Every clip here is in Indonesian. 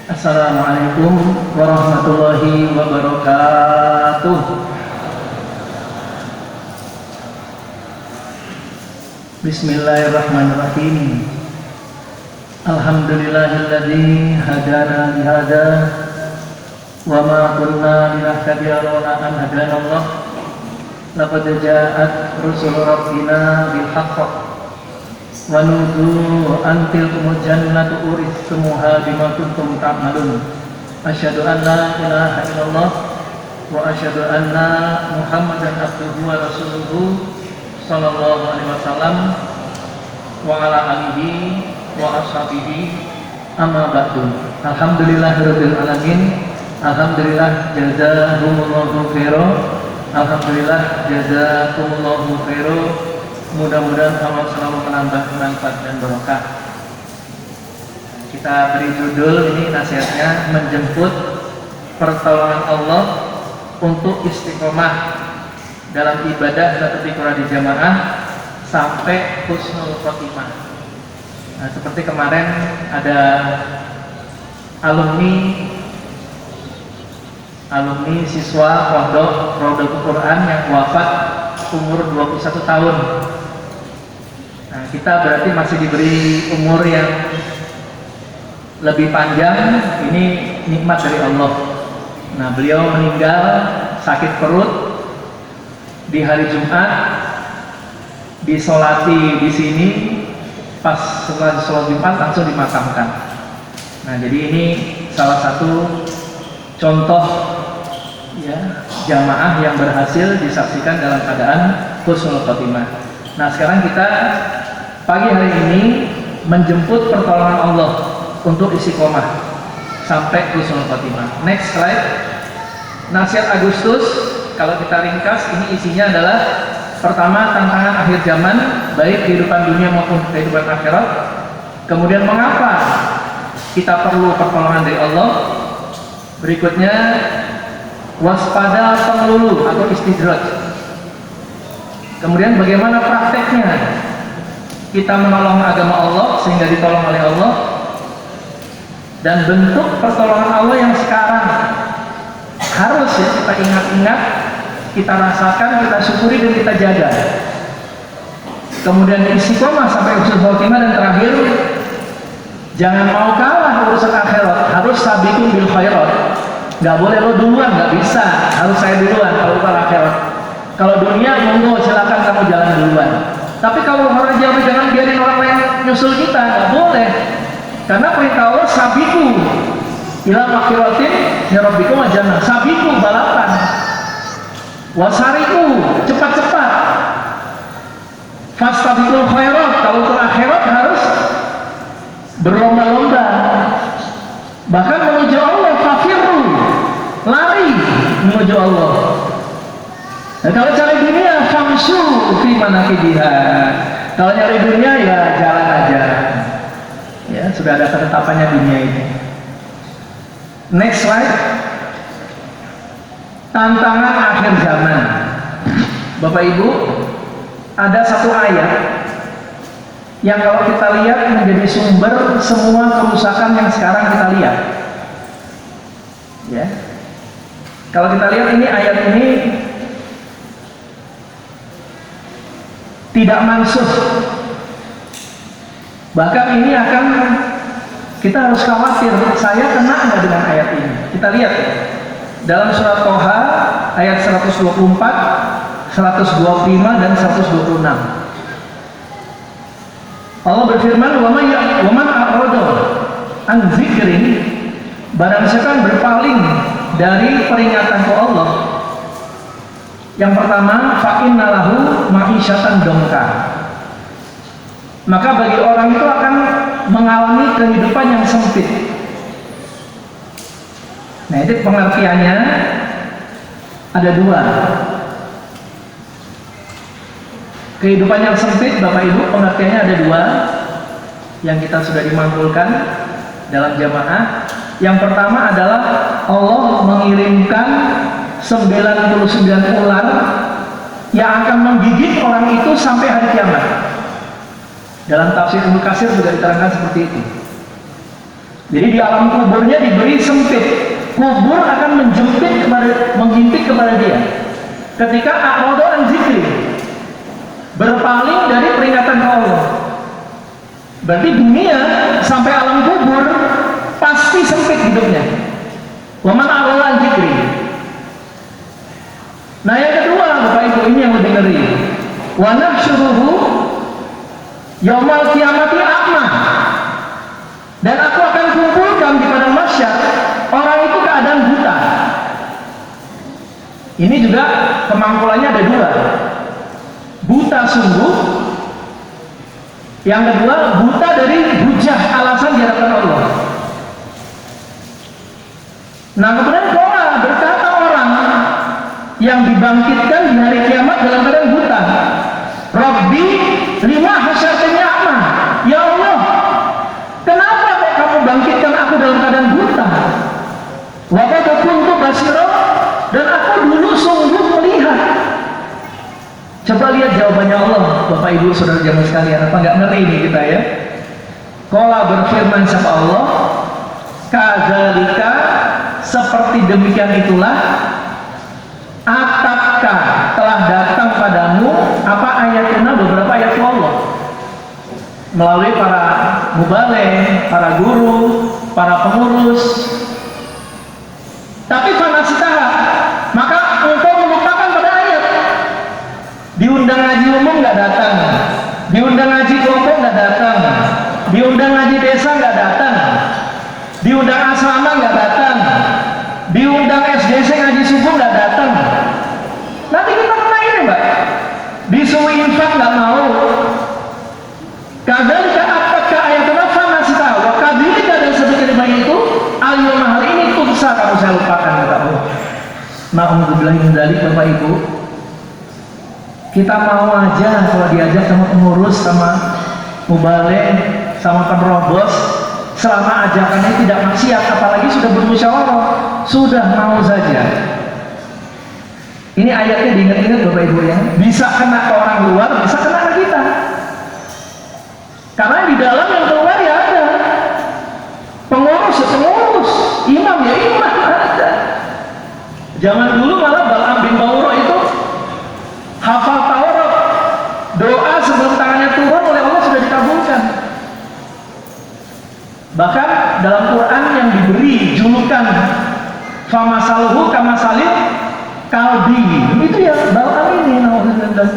Assalamualaikum warahmatullahi wabarakatuh. Bismillahirrahmanirrahim. Alhamdulillahilladzi hadana lihada wa ma kunna linahtadiya lawla an hadanallah. Laqad ja'at rusul rabbina bil haqq wa nudu an tilkumul jannatu urithumuha bima kuntum ta'malun. Asyhadu an la ilaha illallah wa asyhadu anna Muhammadan abduhu wa rasuluhu sallallahu alaihi wasallam wa ala alihi wa ashabihi amma ba'du. Alhamdulillahirabbil alamin. Alhamdulillah jazakumullahu khairan. Alhamdulillah jazakumullahu khairan. Mudah-mudahan Allah selalu menambah manfaat dan barokah. Kita beri judul ini nasihatnya, menjemput pertolongan Allah untuk istiqomah dalam ibadah tetapi Qur'an di jamaah sampai husnul khotimah. Nah, seperti kemarin ada alumni siswa pondok Raudhatul Quran yang wafat umur 21 tahun. Nah, kita berarti masih diberi umur yang lebih panjang. Ini nikmat dari Allah. Nah, beliau meninggal sakit perut di hari Jumat, disolati di sini, pas setelah sholat Jumat langsung dimakamkan. Nah, jadi ini salah satu contoh ya jamaah yang berhasil disaksikan dalam keadaan husnul khotimah. Nah, sekarang kita pagi hari ini menjemput pertolongan Allah untuk istiqomah sampai husnul khotimah. Next slide. Nasihat Agustus, kalau kita ringkas, ini isinya adalah pertama, tantangan akhir zaman baik kehidupan dunia maupun kehidupan akhirat. Kemudian mengapa kita perlu pertolongan dari Allah. Berikutnya waspada pengelulu atau istidraj. Kemudian bagaimana prakteknya kita menolong agama Allah sehingga ditolong oleh Allah, dan bentuk pertolongan Allah yang sekarang harus ya kita ingat-ingat, kita rasakan, kita syukuri dan kita jaga. Kemudian istiqomah sampai husnul khotimah, dan terakhir jangan mau kalah urusan akhirat, harus sabiqun bil khairat. Nggak boleh lo duluan, nggak bisa, harus saya duluan kalau urusan akhirat. Kalau dunia monggo silakan kamu jalan duluan. Tapi kalau orang jauh jangan biarin orang lain nyusul kita, nggak boleh. Karena perintah Allah sabiqu ila maghfiratin min rabbikum wa jannah. Sabiqu balapan. Wasariku cepat-cepat. Fastabiqul khairat, kalau urusan akhirat harus berlomba-lomba. Bahkan menuju Allah, fafirru, lari menuju Allah. Nah, kalau cari dunia, famsu fi manakibiha. Kalau nyari dunia ya jalan aja. Ya, sudah ada ketetapannya dunia ini. Next slide. Tantangan akhir zaman. Bapak Ibu, ada satu ayat yang kalau kita lihat menjadi sumber semua kerusakan yang sekarang kita lihat. Ya. Kalau kita lihat ini ayat ini tidak mansuh. Bahkan ini akan kita harus khawatir, saya kena nggak dengan ayat ini. Kita lihat dalam surat Toha ayat 124, 125 dan 126. Allah berfirman, "Wa man a'rada an dzikri", barang siapa yang berpaling dari peringatanku Allah. Yang pertama, fa innalahu ma'isyatan dongka. Maka bagi orang itu akan mengalami kehidupan yang sempit. Nah, itu pengertiannya ada dua. Kehidupan yang sempit, Bapak Ibu, pengertiannya ada dua yang kita sudah dimantulkan dalam jamaah. Yang pertama adalah Allah mengirimkan 99 ular yang akan menggigit orang itu sampai hari kiamat. Dalam tafsir Ibnu Katsir juga diterangkan seperti itu. Jadi di alam kuburnya diberi sempit. Kubur akan menghintip kepada dia. Ketika a'rada an zikri, berpaling dari peringatan Allah. Berarti dunia sampai alam kubur pasti sempit hidupnya. Wa man a'rada an zikri. Nah yang kedua, Bapak Ibu, ini yang lebih ngeri. Wa nahsyuruhu yaumal qiyamati a'ma. Dan aku akan kumpulkan di padang mahsyar orang itu keadaan buta. Ini juga kemangkulannya ada dua. Buta sungguh. Yang kedua, buta dari hujah, alasan di hadapan Allah. Nah kemudian berkata orang yang dibangkitkan di hari kiamat dalam keadaan buta, Rabbi lima hasyartanya a'ma. Ya Allah, kenapa kok kamu bangkitkan aku dalam keadaan buta? Wa qad kuntu basira, dan aku dulu sungguh melihat. Coba lihat jawabannya Allah, Bapak Ibu Saudara jamaah sekalian. Apa nggak ngeri ini kita ya? Qala, berfirman siapa Allah, kadzalika, seperti demikian itulah, atatka, telah datang padamu apa ayatuna, beberapa ayat Allah melalui para mubaligh, para guru, para pengurus. Tapi fanasitaha, maka engkau melupakan pada ayat. Diundang ngaji umum nggak datang, diundang ngaji kelompok nggak datang, diundang ngaji desa nggak datang, diundang asrama nggak datang, diundang SDC ngaji subuh nggak datang. Nanti kita kena ini Mbak, disuruh infak nggak mau. Kadzalika atatka ayatuna fanasitaha wa kadzalika, dan sebagaimana itu al-yawma, hari ini tunsa, kamu saya lupakan, kata Allah. Na'udzubillah min dzalik. Bapak Ibu, kita mau aja kalau diajak sama pengurus, sama mubaligh, sama penerobos, selama ajakannya tidak maksiat, apalagi sudah bermusyawarah, sudah mau saja. Ini ayatnya diingat-ingat Bapak Ibu ya. Bisa kena ke orang luar, bisa kena ke kita. Karena di dalam yang keluar ya ada pengurus ya pengurus, imam ya imam ada. Zaman dulu malah Bal'am bin Ba'urah itu hafal Taurat, doa sebelum tangannya turun oleh Allah sudah dikabulkan. Bahkan dalam Quran yang diberi julukan famasaluhu kamasalil kalbi, itu ya Bal'am ini, dan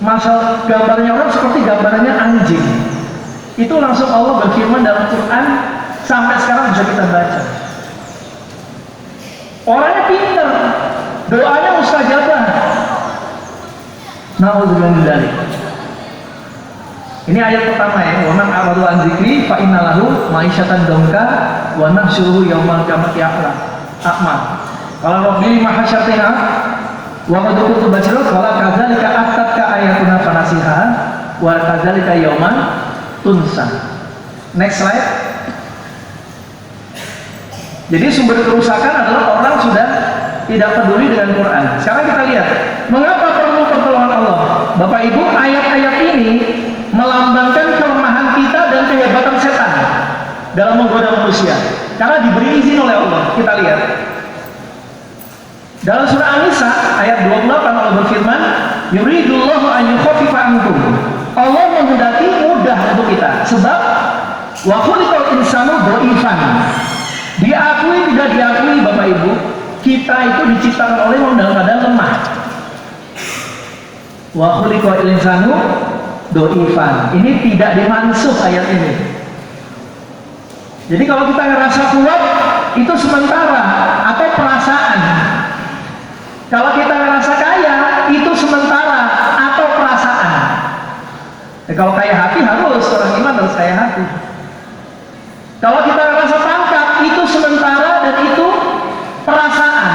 masal gambarnya orang seperti gambarnya anjing. Itu langsung Allah berfirman dalam Quran, sampai sekarang bisa kita baca. Orangnya pintar, doanya mustajabah. Na'udzubillah min dzalik. Ini ayat pertama ya, wa man a'rada an dzikri fa inna lahu ma'isyatan donka wa nahsyuruhu yaumal qiyamati a'ma. Kalau Rabbi lima hasyartina wa qad kuntu basira, qala kadzalika atatka ayatuna fanasiha wa kadzalika yauman tunsa. Next slide. Jadi sumber kerusakan adalah orang sudah tidak peduli dengan Quran. Sekarang kita lihat, mengapa perlu pertolongan Allah? Bapak Ibu, ayat-ayat ini melambangkan kelemahan kita dan kehebatan setan dalam menggoda manusia. Karena diberi izin oleh Allah. Kita lihat. Dalam surah An-Nisa ayat 28 Allah berfirman, yuridullahu an yukhaffifa ankum. Allah menghendaki mudah untuk kita, sebab wa khuliqal insanu dhaifan. Diakui tidak diakui Bapak Ibu, kita itu diciptakan oleh Allah dalam keadaan lemah. Wa khuliqal insanu dhaifan. Ini tidak dimansuh ayat ini. Jadi kalau kita ngerasa kuat itu sementara atau perasaan. Kalau kita ngerasa kaya itu sementara atau perasaan. Kalau kaya hati harus, orang iman harus kaya hati. Kalau kita ngerasa pangkat itu sementara dan itu perasaan.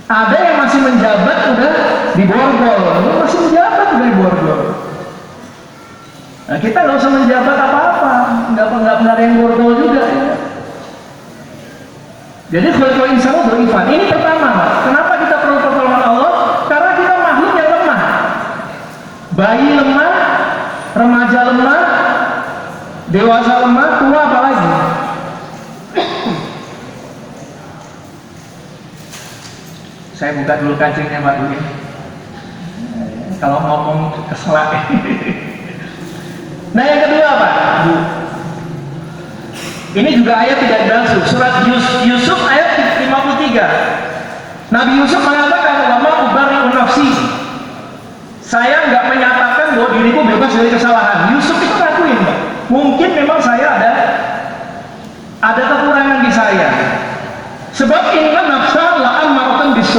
Ada yang masih menjabat udah diborgol, masih menjabat udah diborgol. Nah, kita nggak usah menjabat apa-apa, nggak ada yang borgol juga ya. Jadi kalau insya Allah beriman, ini pertama, Pak. Kenapa kita perlu pertolongan Allah? Karena kita makhluk yang lemah. Bayi lemah, remaja lemah, dewasa lemah, tua apalagi. Saya buka dulu kancingnya Pak Bu. Kalau ngomong keselak. Nah yang kedua Pak Bu, ini juga ayat tidak berlangsung. Surat Yusuf ayat 53. Nabi Yusuf mengatakan, "Wama ubari'u nafsi." Saya nggak menyatakan bahwa diriku bebas dari kesalahan. Yusuf itu ngakuin, Pak. Mungkin memang saya ada kekurangan di saya. Sebab inna nafsa la'ammaratun bisu.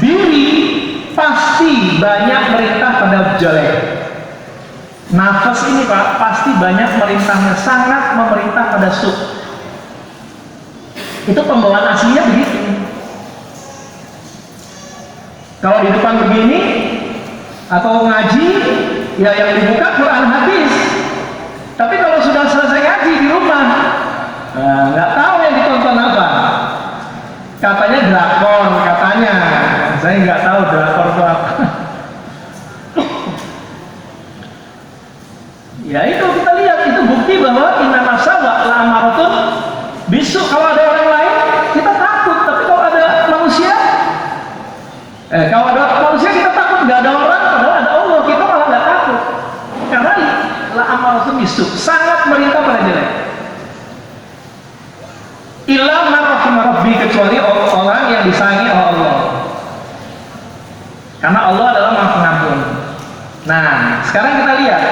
Diri pasti banyak merintah pada jelek. Nafas ini Pak, pasti banyak merintahnya, sangat memerintah pada su. Itu pembawaan aslinya begitu. Kalau di depan begini atau ngaji, ya yang dibuka Quran hadis. Tapi kalau sudah selesai ngaji di rumah, nggak tahu yang ditonton apa. Katanya drakor, katanya. Saya nggak tahu drakor itu apa. Ya itu kita lihat, itu bukti bahwa inna nafsa la'amaratun bisu. Kalau ada orang lain kita takut, tapi kalau ada manusia kita takut. Nggak ada orang, padahal ada Allah, kita malah nggak takut karena la'amaratun bisu, sangat merintah pada jelek. Illa man rahimah rabbi, kecuali orang yang disayangi oleh Allah, karena Allah adalah Maha Pengampun. Nah sekarang kita lihat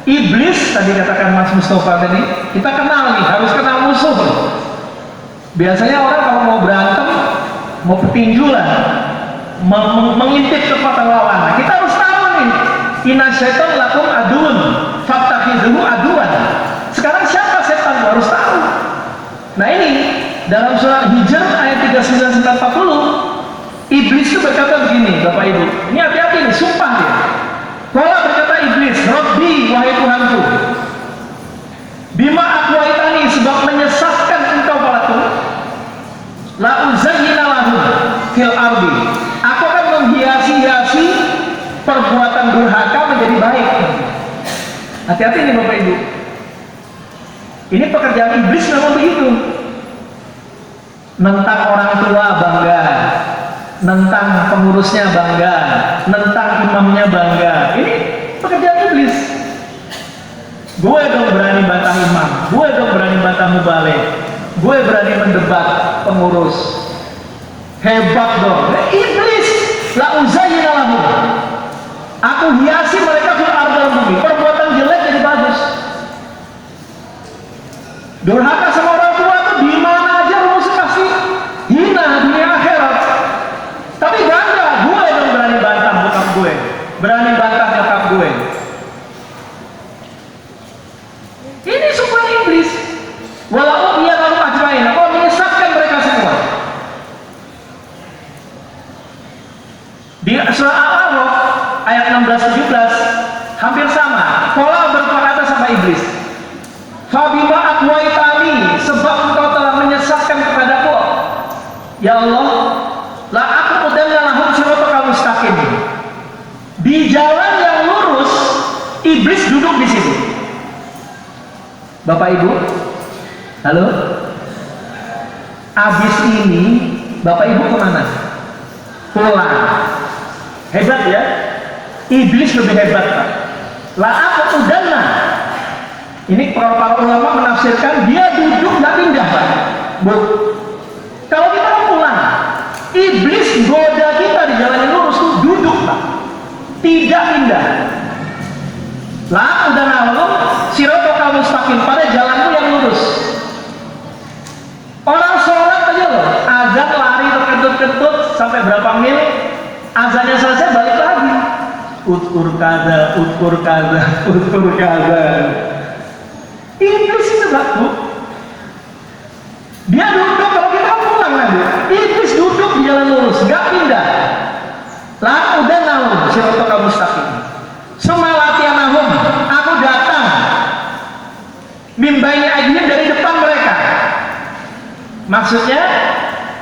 iblis, tadi katakan Mas Mustafa tadi, kita kenal nih, harus kenal musuh. Biasanya orang kalau mau berantem, mau petinju lah, mengintip kekuatan lawan. Nah, kita harus tahu nih, inna syaitan lakum adun, fattakhidhuhu aduan. Sekarang siapa setan? Harus tahu. Nah ini dalam surat Hijr ayat 39-40, iblis itu berkata begini, Bapak Ibu. Ini hati-hati nih, sumpah dia. Kala berkata iblis, Rabbi, wahai Tuhanku, bima aqwaitani, sebab menyesatkan engkau padaku, la uzayyina lahum fil ardi, aku akan menghiasi-hiasi perbuatan durhaka menjadi baik. Hati-hati nih Bapak Ibu. Ini pekerjaan iblis memang begitu. Nentang orang tua bangga, nentang pengurusnya bangga, nentang imamnya bangga. Ini pekerjaan iblis. Gue dong berani bantah imam, gue dong berani bantah mubalik, gue berani mendebat pengurus. Hebat dong. Iblis, la uzayyina lahum, aku hiasi mereka fil ardi dalam bumi. Perbuatan jelek jadi bagus. Durhaka sama orang tua tuh di mana aja rumusnya pasti hina dunia akhirat. Tapi bangga, gue dong berani bantah bokap gue, berani bantah nyokap gue. Ini semua iblis. Walau ia lalu ajmain, aku menyesatkan mereka semua. Di surah Al-A'raf ayat 16-17 hampir sama. Qala berkata sama iblis, Fabima aqwaitani, sebab engkau telah menyesatkan kepadaku, ya Allah, la aku udanna lahum siratal mustaqim. Di jalan yang lurus, iblis duduk di situ. Bapak Ibu, halo? Abis ini, Bapak Ibu kemana? Pulang. Hebat ya? Iblis lebih hebat Pak. La aku udanna. Ini para ulama menafsirkan dia duduk nggak pindah Pak. Bu, kalau kita mau pulang, iblis goda kita di jalan yang lurus tuh duduk Pak, tidak pindah. Lah udah nalung siratal mustaqim, pada jalanmu yang lurus. Orang sholat aja loh, azan lari terkentut-kentut sampai berapa mil, azannya selesai balik lagi. Utkur kaza, utkur kaza, utkur kaza. Iblis itu Pak Bu, dia duduk, kalau kita pulang nanti iblis duduk di jalan lurus, nggak pindah. Lah udah nalung siratal mustaqim. Semalatianahum, aku datang mimbaini ajihim, dari depan mereka. Maksudnya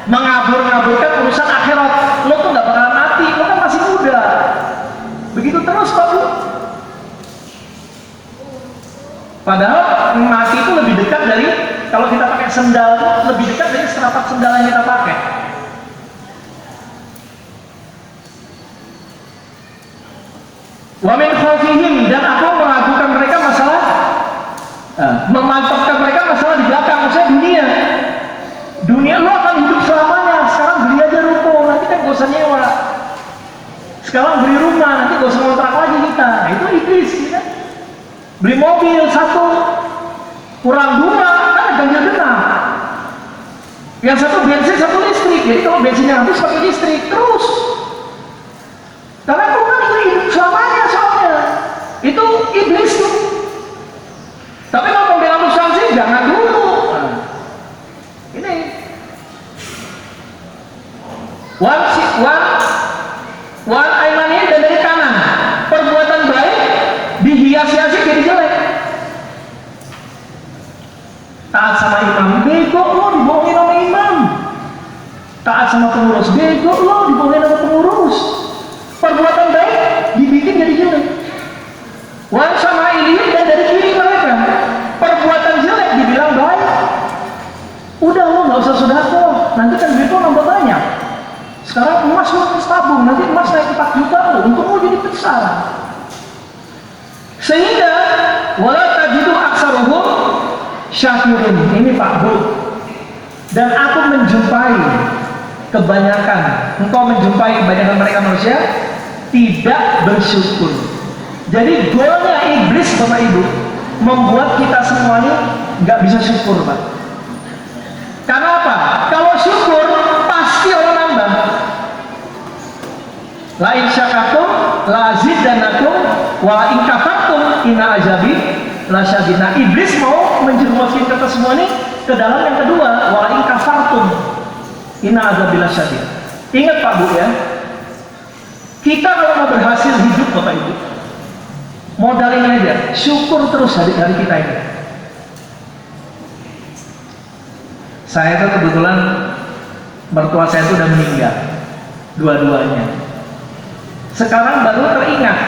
mengabur-ngaburkan urusan akhirat. Lo tuh nggak bakalan mati, lo kan masih muda. Begitu terus Pak Bu. Padahal mati itu lebih dekat dari, kalau kita pakai sendal itu lebih dekat dari serapat sendal yang kita pakai. Wa min khawfihim, dan aku meragukan mereka masalah memantapkan mereka masalah di belakang, maksudnya dunia. Dunia lo akan hidup selamanya, sekarang beli aja ruko, nanti kan gak usah nyewa. Sekarang beli rumah, nanti gak usah kontrak lagi kita. Nah, itu iblis, ya. Beli mobil satu, kurang dua, kan ganjil genap. Yang satu bensin, satu listrik. Jadi kalau bensinnya habis pakai listrik terus. Karena aku kan itu hidup selamanya soalnya. Itu iblis tuh. Tapi kalau membela asuransi jangan dulu. Nah, ini wan aimanin, dan dari kanan perbuatan baik dihias-hiasi jadi jelek. Taat sama imam, bego lo dibohongin sama imam. Taat sama pengurus, bego lo dibohongin sama pengurus. Perbuatan baik dibikin jadi jelek. Wan sama ilin, dan dari kiri mereka perbuatan jelek dibilang baik. Udah lo nggak usah sedekah, nanti kan duit lo nambah banyak. Sekarang emas lo harus tabung, nanti emas naik 4 juta lo, untuk lo jadi besar. Sehingga wala tajidu aksaruhum syakirin. Ini Pak Bu, dan aku menjumpai kebanyakan, engkau menjumpai kebanyakan mereka manusia tidak bersyukur. Jadi golnya iblis Bapak Ibu membuat kita semuanya nggak bisa syukur, Pak. Karena apa? Kalau syukur pasti orang nambah. La in syakartum la azidannakum wa in kafartum inna azabi lasyadid. Nah, iblis mau menjerumuskan kita semua ini ke dalam yang kedua, wa in kafartum inna azabi lasyadid. Ingat Pak Bu ya, kita kalau mau berhasil hidup Bapak Ibu, modalin aja syukur terus hari-hari kita ini. Saya tuh kebetulan mertua saya itu udah meninggal, dua-duanya. Sekarang baru teringat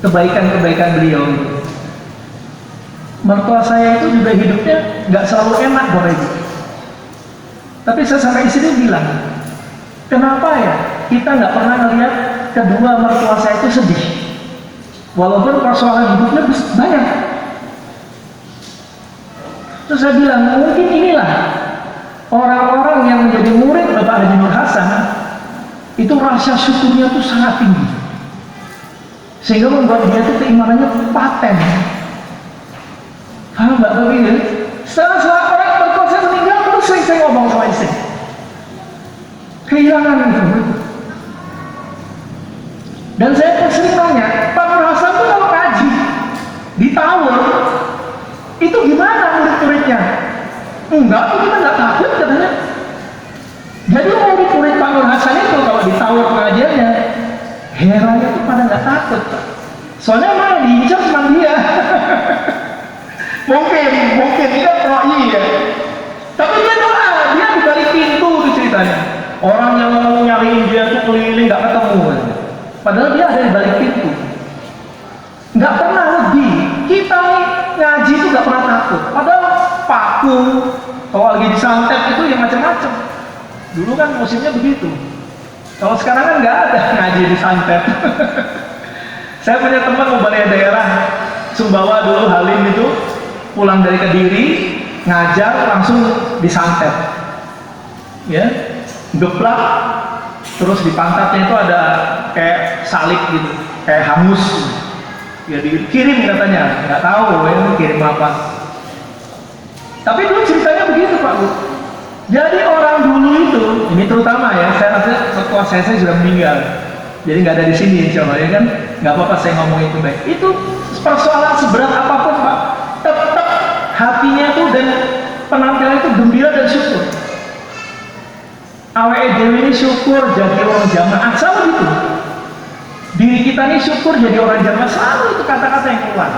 kebaikan-kebaikan beliau. Mertua saya itu juga hidupnya nggak selalu enak Bapak Ibu. Tapi saya sama istri bilang, kenapa ya kita nggak pernah melihat kedua mertua saya itu sedih, walaupun persoalan hidupnya banyak. Terus saya bilang, mungkin inilah orang-orang yang menjadi murid Bapak Haji Nur Hasan, itu rasa syukurnya tuh sangat tinggi, sehingga membuat dia tuh keimanannya paten. Paham Mbak Bapak Ibu? Setelah orang mertua saya meninggal, terus saya ngomong sama istri, kehilangan itu. Dan saya sering tanya, Pak Nur Hasan tuh kalau ngaji di tower itu gimana murid-muridnya? Enggak, kita nggak takut katanya. Jadi murid-murid Pak Nur Hasan itu kalau di tower pengajiannya, herannya itu pada nggak takut. Soalnya malah diincar sama dia. mungkin dia roi ya. Tapi dia doa, dia di balik pintu tuh ceritanya. Orang yang mau nyariin dia tuh keliling nggak ketemu. Padahal dia ada di balik pintu. Nggak pernah lebih. Kita nih ngaji itu nggak pernah takut. Padahal paku, kalau lagi disantet itu yang macam-macam. Dulu kan musimnya begitu. Kalau sekarang kan nggak ada ngaji disantet. Saya punya teman mau balik daerah Sumbawa dulu, Halim itu, pulang dari Kediri ngajar langsung disantet. Ya, geplak, terus di pantatnya itu ada kayak salib gitu, kayak hangus. Ya dikirim katanya, nggak tahu ya kirim apa. Tapi dulu ceritanya begitu Pak Bu. Jadi orang dulu itu, ini terutama ya, saya rasa setelah saya sudah meninggal, jadi nggak ada di sini insya Allah ya kan, nggak apa-apa saya ngomong itu baik. Itu persoalan seberat apapun Pak, tetap hatinya tuh dan penampilan itu gembira dan syukur. Awe dewi ini syukur jadi orang jamaah, selalu gitu. Diri kita ini syukur jadi orang jamaah, selalu itu kata-kata yang keluar.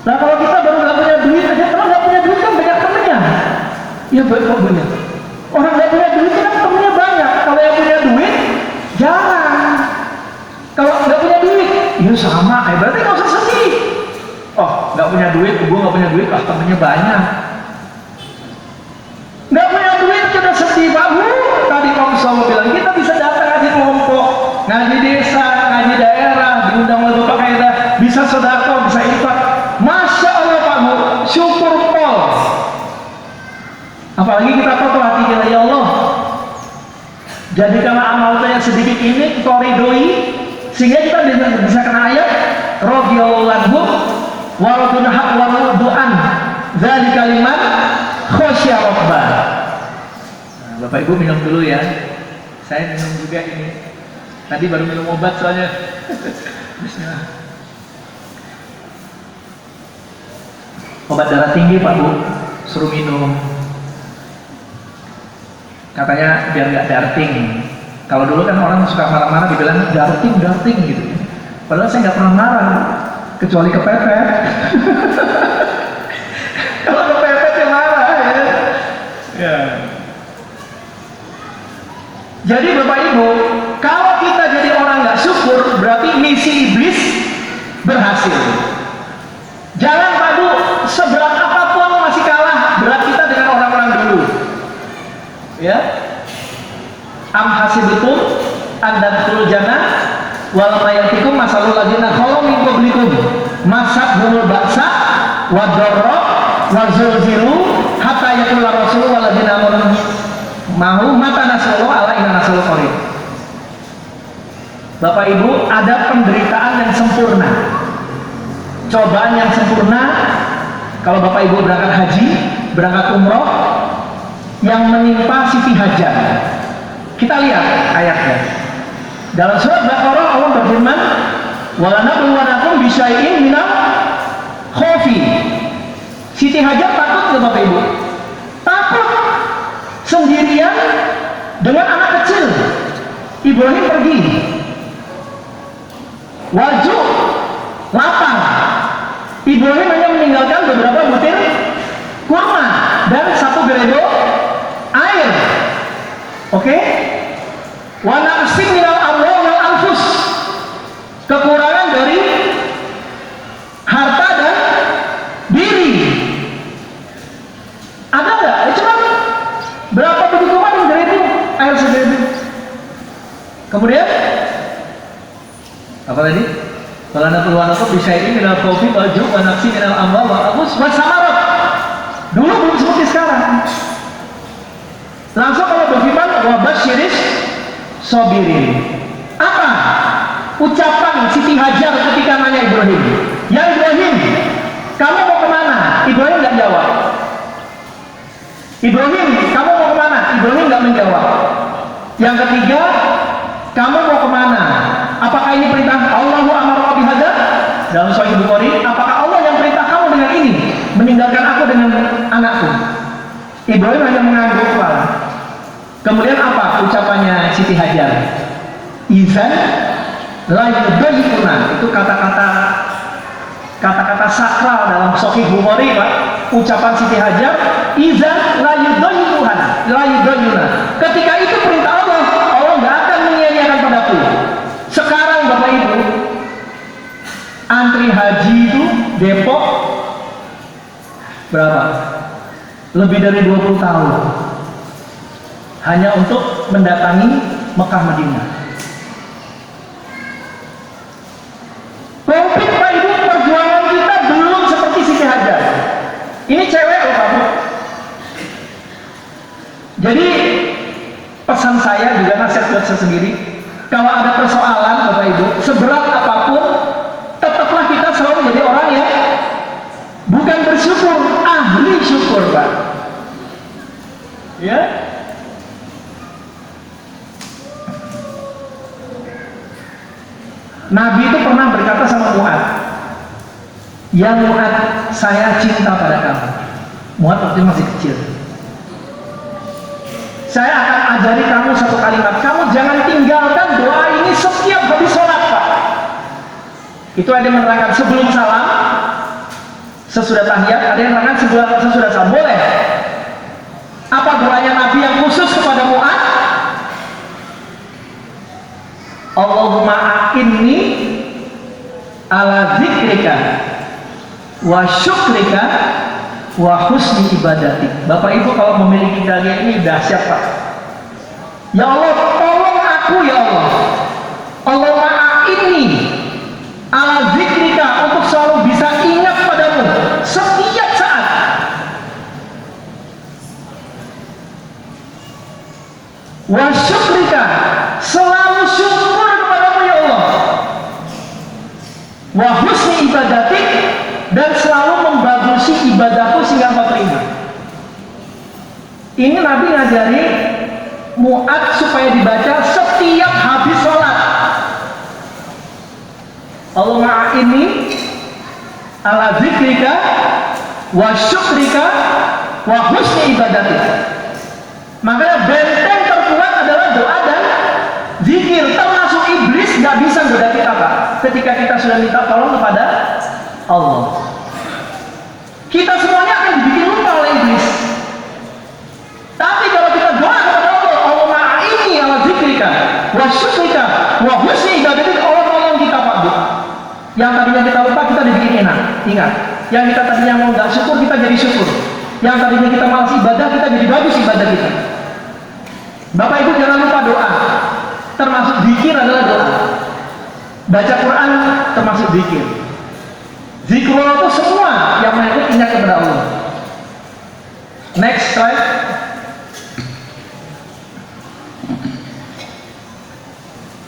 Nah kalau kita baru nggak punya duit aja, kalau nggak punya duit kan banyak temennya. Ya kok benar. Orang nggak punya duit kan temennya banyak. Kalau yang punya duit, jarang. Kalau nggak punya duit, ya sama. Berarti nggak usah sedih. Oh nggak punya duit, gue nggak punya duit, ah temennya banyak. Nggak punya duit sudah sedih Pak Bu. Tadi Om Sawo bilang kita bisa datang ngaji kelompok, ngaji desa, ngaji daerah. ini koridoi, sehingga kita bisa kena ayat radhiyallahu anhu wa raduna haq wa radu'an dzalika liman khasya rabbah. Nah, Bapak Ibu minum dulu ya. Saya minum juga ini. Tadi baru minum obat soalnya. Bismillah. Obat darah tinggi Pak Bu, suruh minum. Katanya biar nggak darting. Kalau dulu kan orang suka marah-marah dibilang darting gitu. Padahal saya nggak pernah marah, kecuali kepepet. Kalau kepepet ya marah ya. Ya. Jadi Bapak Ibu, kalau kita jadi orang nggak syukur, berarti misi iblis berhasil. Jangan padu seberat apapun masih kalah berat kita dengan orang-orang dulu. Ya. Am hasibtum an tadkhulul jannah wal mayatikum masalul ladzina khalu min qablikum masabhumul ba'sa wad-dharra wa zulzilu hatta yaqula rasul wal ladzina amanu mau mata nasallahu ala inna nasallahu qarib. Bapak Ibu, ada penderitaan yang sempurna, cobaan yang sempurna. Kalau Bapak Ibu berangkat haji, berangkat umroh, yang menimpa Siti Hajar. Kita lihat ayatnya. Dalam surat Baqarah Allah berfirman, "Walanabluwanakum bisyai'in minal khaufi." Siti Hajar takut nggak Bapak Ibu? Takut. Sendirian dengan anak kecil. Ibrahim pergi. Waju, lapang. Ibrahim hanya meninggalkan beberapa butir kurma dan satu geredo air. Oke? Wa naqsim minal amwal wal anfus. Kekurangan dari harta dan diri. Ada nggak? Cuma berapa butir kurma dan geredo air segeredo. Kemudian apa tadi? Kalau anda keluar apa bisa ini minal kopi baju wa naqsim minal amwal wal anfus wa samarat. Dulu belum seperti sekarang. Langsung kalau berfirman wa basyiris sabirin. Apa ucapan Siti Hajar ketika nanya Ibrahim? Ya Ibrahim, kamu mau kemana? Ibrahim nggak jawab. Ibrahim, kamu mau kemana? Ibrahim nggak menjawab. Yang ketiga, kamu mau kemana? Apakah ini perintah Allahu amara bihadza? Dalam Sahih Bukhari, apakah Allah yang perintah kamu dengan ini? Meninggalkan aku dengan anakku? Ibrahim hanya mengangguk kepala. Kemudian apa ucapannya Siti Hajar? Izan la yudayyuna. Itu kata-kata sakral dalam Sahih Bukhari, Pak. Ucapan Siti Hajar, izan la yudayyuna. Ketika itu perintah Allah, Allah nggak akan menyia-nyiakan padaku. Sekarang Bapak Ibu, antri haji itu Depok berapa? Lebih dari 20 tahun hanya untuk mendatangi Mekah Madinah. Komplit Pak Ibu, perjuangan kita belum seperti Siti Hajar. Ini cewek loh Pak Bu. Jadi pesan saya juga nasihat buat saya sendiri, kalau ada persoalan Bapak Ibu, seberat apapun, tetaplah kita selalu jadi orang yang bukan bersyukur, ahli syukur Pak. Ya. Nabi itu pernah berkata sama Mu'ad, "Ya Mu'ad, saya cinta pada kamu." Mu'ad waktu masih kecil. "Saya akan ajari kamu satu kalimat. Kamu jangan tinggalkan doa ini setiap habis sholat, Pak." Itu ada yang menerangkan sebelum salam, sesudah tahiyat, ada yang menerangkan sesudah salam. Boleh. Apa doanya Nabi yang khusus kepada Mu'ad? Allahumma a'inni ala zikrika wa syukrika wa husni ibadati. Bapak Ibu kalau memiliki kalian ini dahsyat Pak. Ya Allah, tolong aku ya Allah. Allahumma a'inni ala zikrika, untuk selalu bisa ingat padamu setiap saat. Wa syukrika, selalu syukur wa husni ibadatik, dan selalu membagusi ibadahku sehingga engkau terima. Ini Nabi ngajari Mu'ad supaya dibaca setiap habis sholat. Allahumma inni ala zikrika wa syukrika wa husni ibadatik. Makanya benteng terkuat adalah doa dan zikir. Termasuk iblis nggak bisa goda kita, Pak, ketika kita sudah minta tolong kepada Allah. Kita semuanya akan dibikin lupa oleh iblis. Tapi kalau kita doa kepada Allah, Allahumma a'inni ala zikrika wa syukrika wa husni ibadatik, Allah tolong kita, Pak, Bu. Yang tadinya kita lupa, kita dibikin enak. Ingat, yang kita tadinya mau nggak syukur, kita jadi syukur. Yang tadinya kita malas ibadah, kita jadi bagus ibadah kita. Bapak Ibu jangan lupa doa. Termasuk zikir adalah doa. Baca Quran termasuk zikir. Zikrullah itu semua yang menyangkut ingat kepada Allah. Next slide.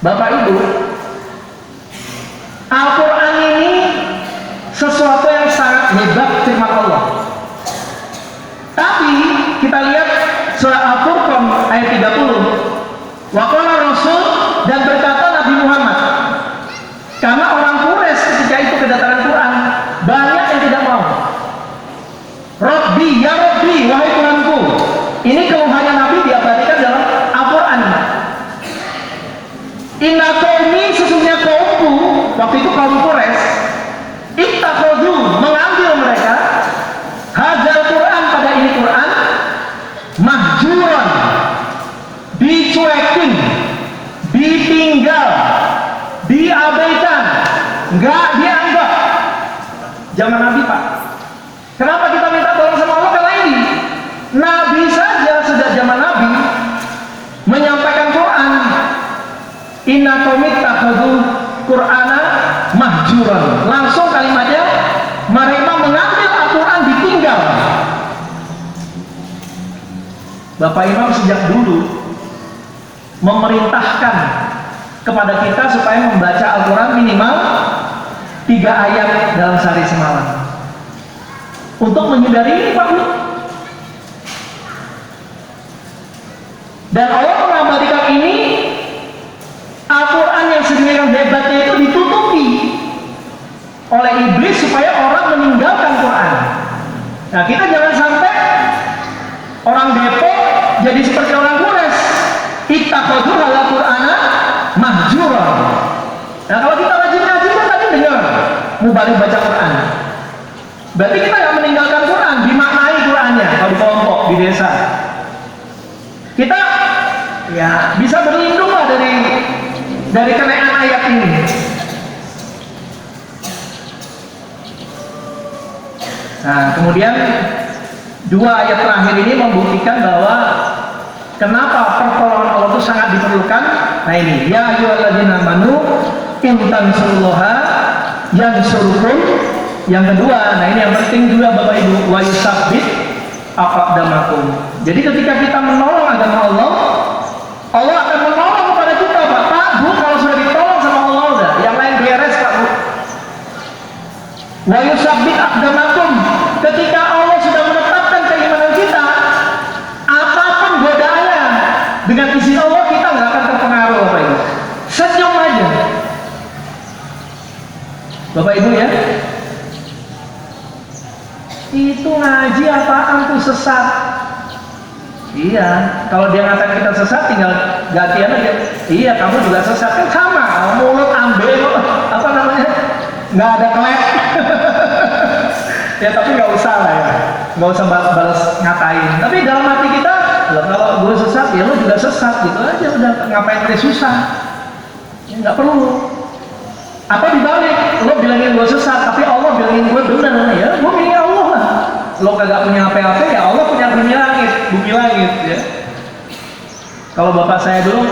Bapak Ibu, Al-Quran ini sesuatu yang sangat hebat firman Allah. Tapi kita lihat surah Al-Furqan ayat 30. Waqala Rasul, dan berkata Nabi Muhammad, karena orang Quraisy ketika itu kedatangan Quran, banyak yang tidak mau. Rabbi, ya Rabbi, wahai Tuhanku. Ini keluhannya Nabi diabadikan dalam Al-Quran. Inna qaumi, sesungguhnya kaumku, waktu itu kaum Quraisy, ittakhadhu, mengambil mereka hadzal Quran, pada ini Quran, mahjuran, dicuekin, ditinggal, diabaikan, nggak dianggap. Zaman Nabi, Pak. Kenapa kita minta tolong sama Allah? Karena ini Nabi saja sejak zaman Nabi menyampaikan Quran. Inna qaumi ittakhadhu Qur'ana mahjuran. Langsung kalimatnya, mereka mengambil Al-Quran, ditinggal. Bapak Imam sejak dulu memerintahkan kepada kita supaya membaca Al-Quran minimal 3 ayat dalam sehari semalam. Untuk menghindari ini, Pak Bu. Dan Allah mengabadikan ini, Al-Quran yang sedemikian hebatnya itu ditutupi oleh iblis supaya orang meninggalkan Quran. Nah, kita jangan sampai orang Depok jadi seperti orang Quraisy. Ittakhadhu hadzal Qur'ana mahjura. Nah, kalau kita rajin ngaji kan tadi dengar mubalik baca Quran. Berarti kita nggak meninggalkan Quran, dimaknai Qurannya kalau di kelompok, di desa. Kita ya bisa berlindung lah dari kenaikan ayat ini. Nah, kemudian 2 ayat terakhir ini membuktikan bahwa kenapa pertolongan Allah itu sangat diperlukan. Nah ini, ya ayyuhalladzina amanu in tansurullaha yansurkum. Yang kedua, nah ini yang penting juga Bapak Ibu, wa yusabbit aqdamakum. Jadi ketika kita menolong agama Allah, Allah akan menolong kepada kita, Pak. Pak, Bu, kalau sudah ditolong sama Allah udah, yang lain beres, Pak, Bu. Wa yusabbit aqdamakum. Ketika Allah sudah menetapkan keimanan kita, apapun godaannya, dengan izin Allah kita nggak akan terpengaruh, Bapak Ibu. Senyum aja, Bapak Ibu ya. Itu ngaji apaan tuh, sesat? Iya, kalau dia ngatain kita sesat, tinggal gantian aja. Iya, kamu juga sesat, kan sama. Mulut ambil, apa namanya? Nggak ada kelek. Ya tapi nggak usah lah ya, nggak usah balas ngatain. Tapi dalam hati kita, kalau gue sesat, ya lo juga sesat gitu aja. Udah, ngapain dia susah? Ya, nggak perlu. Apa dibalik, lo bilangin gue sesat, tapi Allah bilangin gue benar, ya gue milih Allah lah. Lo kagak punya apa-apa, ya Allah punya bumi langit ya. Kalau bapak saya dulu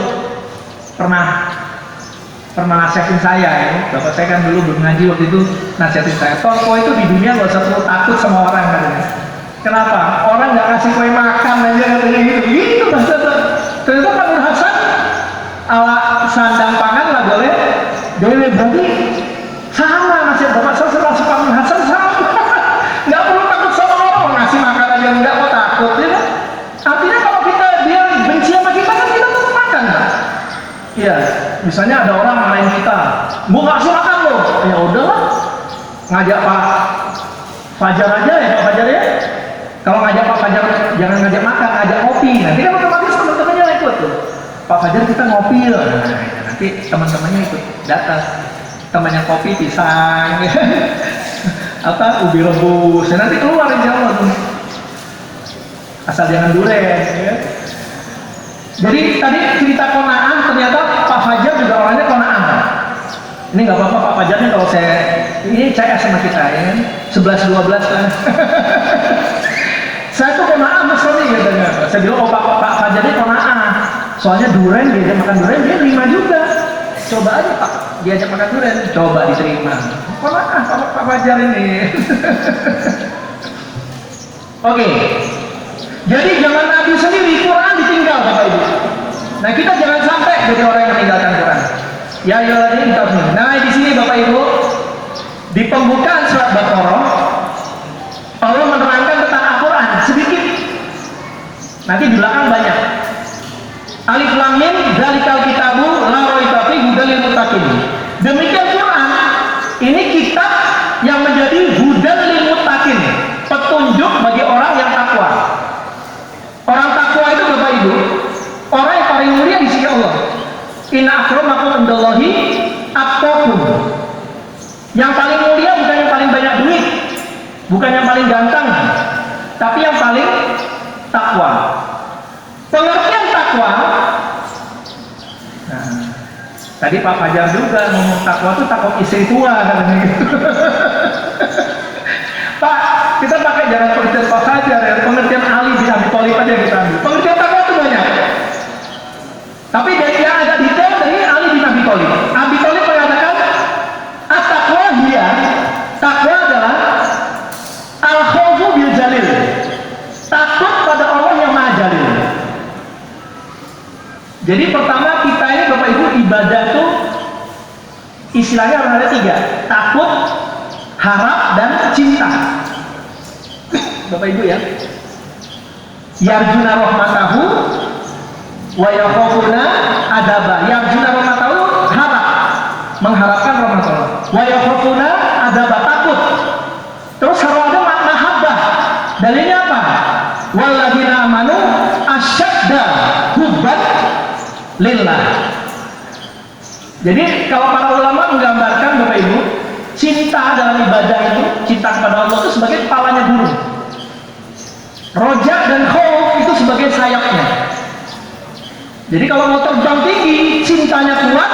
pernah nasihatin saya ya. Bapak saya kan dulu belum ngaji, waktu itu nasihatin saya, kau itu di dunia gak usah perlu takut sama orang katanya. Kenapa? Orang gak ngasih kue makan aja katanya gitu. Ternyata Pak Nur Hasan ala sandang pangan lah boleh berarti sama Misalnya ada orang ngalahin kita, gua nggak kasih makan loh. Ya udahlah, ngajak Pak Fajar aja ya, Pak Fajar ya. Kalau ngajak Pak Fajar jangan ngajak makan, ngajak kopi. Nanti kan otomatis teman-temannya ikut tuh. Pak Fajar kita ngopi loh. Nah, nanti teman-temannya ikut datang. Temannya kopi pisang, apa ubi rebus. Ya, nanti keluar insya Allah tuh. Asal jangan duren. Ya. Jadi tadi cerita kona'ah, ternyata Pak Fajar juga orangnya kona'ah. Ini nggak apa-apa Pak Fajar nih kalau ini saya sama kita ya, 11-12 kan. Saya tuh kona'ah mas Roni katanya. Saya bilang, oh Pak Fajar ini kona'ah. Soalnya duren, dia makan duren, dia terima juga. Coba aja Pak, diajak makan duren, coba diterima. Kona'ah Pak Fajar ini. Oke. Jadi jangan Nabi sendiri, Quran ditinggal Bapak Ibu. Nah kita jangan sampai jadi orang yang meninggalkan Quran. Ya ini nah di sini Bapak Ibu, di pembukaan surat Baqarah, Allah menerangkan tentang Al-Quran sedikit. Nanti di belakang banyak. Alif Lam Mim, dzalikal kitabu la raiba fihi hudal lil muttaqin. Demikian Quran, ini kitab yang menjadi hudal lil muttaqin, petunjuk bagi orang yang takwa. Orang takwa itu Bapak Ibu, orang yang paling mulia di sisi Allah. Inna akramakum indallahi atqakum. Yang paling mulia bukan yang paling banyak duit, bukan yang paling ganteng, tapi yang paling takwa. Pengertian takwa. Nah, tadi Pak Fajar juga ngomong takwa itu takut istri tua katanya gitu. Pak, kita pakai jalan pengertian Pak Fajar ya, pengertian Ali bin Abi Thalib aja kita ambil. Pengertian takwa itu banyak. Tapi yang agak detail dari Ali bin Abi Thalib. Abi Thalib mengatakan, at-taqwa hiya, takwa adalah al-khawfu bil jalil. Takut pada Allah yang Maha Jalil. Jadi pertama kita ini Bapak Ibu ibadah tuh istilahnya ada 3, takut, harap, dan cinta. Bapak Ibu ya, yarjuna rahmatahu wa yakhafuna adaba. Yarjuna rahmatahu harap, mengharapkan rahmat Allah. Wa yakhafuna adaba, takut. Terus harus ada mahabbah. Dalilnya apa? Walladzina amanu asyadda hubban lillah. Jadi kalau para ulama menggambarkan Bapak Ibu, cinta dalam ibadah itu, cinta kepada Allah itu sebagai kepalanya burung. Rojak dan khauf itu sebagai sayapnya. Jadi kalau mau terbang tinggi, cintanya kuat,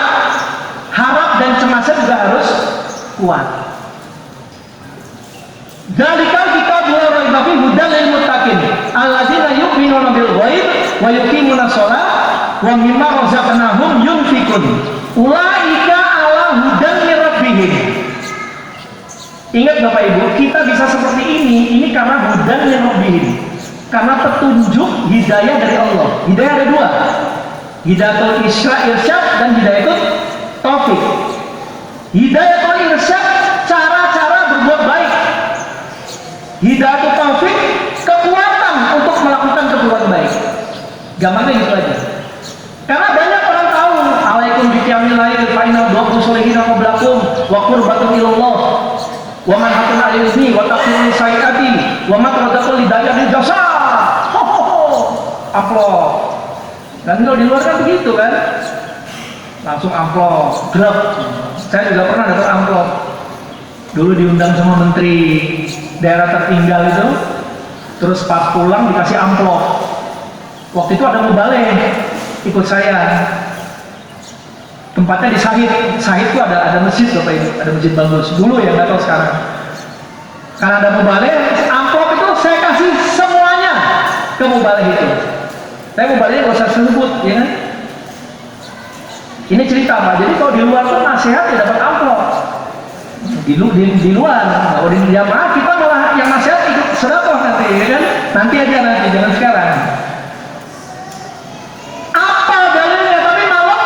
harap dan cemasnya juga harus kuat. Dzalikal kitabu la raiba fihi hudal lil muttaqin alladzina yu'minuna bil ghaib wa yuqimuna shalah wa mimma razaqnahum yunfiqun. Ulaika ala hudan mir rabbihim. Ingat Bapak Ibu, kita bisa seperti ini karena hudan mir rabbihim. Karena petunjuk hidayah dari Allah. Hidayah ada 2. Hidayatul irsyad dan hidayatul taufik. Hidayatul irsyad cara-cara berbuat baik. Hidayatul taufik kekuatan untuk melakukan perbuatan baik. Gampangnya gitu aja. Karena banyak orang tahu alaikum biqiyamil lail fa inna du'a sholihin qablakum wa qurbatun ilallah wa man hatun al-izni wa taqulu sayyati wa matradaqul lidayati jasa. Amplop. Dan kalau di luar kan begitu kan, langsung amplop, grab. Saya juga pernah dapat amplop. Dulu diundang sama menteri daerah tertinggal itu, terus pas pulang dikasih amplop. Waktu itu ada mubalik ikut saya. Tempatnya di Sahid. Sahid itu ada masjid Bapak Ibu, ada masjid bagus. Dulu ya, nggak tahu sekarang. Karena ada mubalik, amplop itu saya kasih semuanya ke mubalik itu. Saya mubaliknya nggak usah sebut, ya kan? Ini cerita Pak. Jadi kalau di luar tuh nasihat ya dapat amplop. Di luar, kalau di jamaah kita malah yang nasihat ikut sedekah nanti, ya kan? Nanti aja nanti, jangan sekarang. Apa dalilnya? Tapi malam.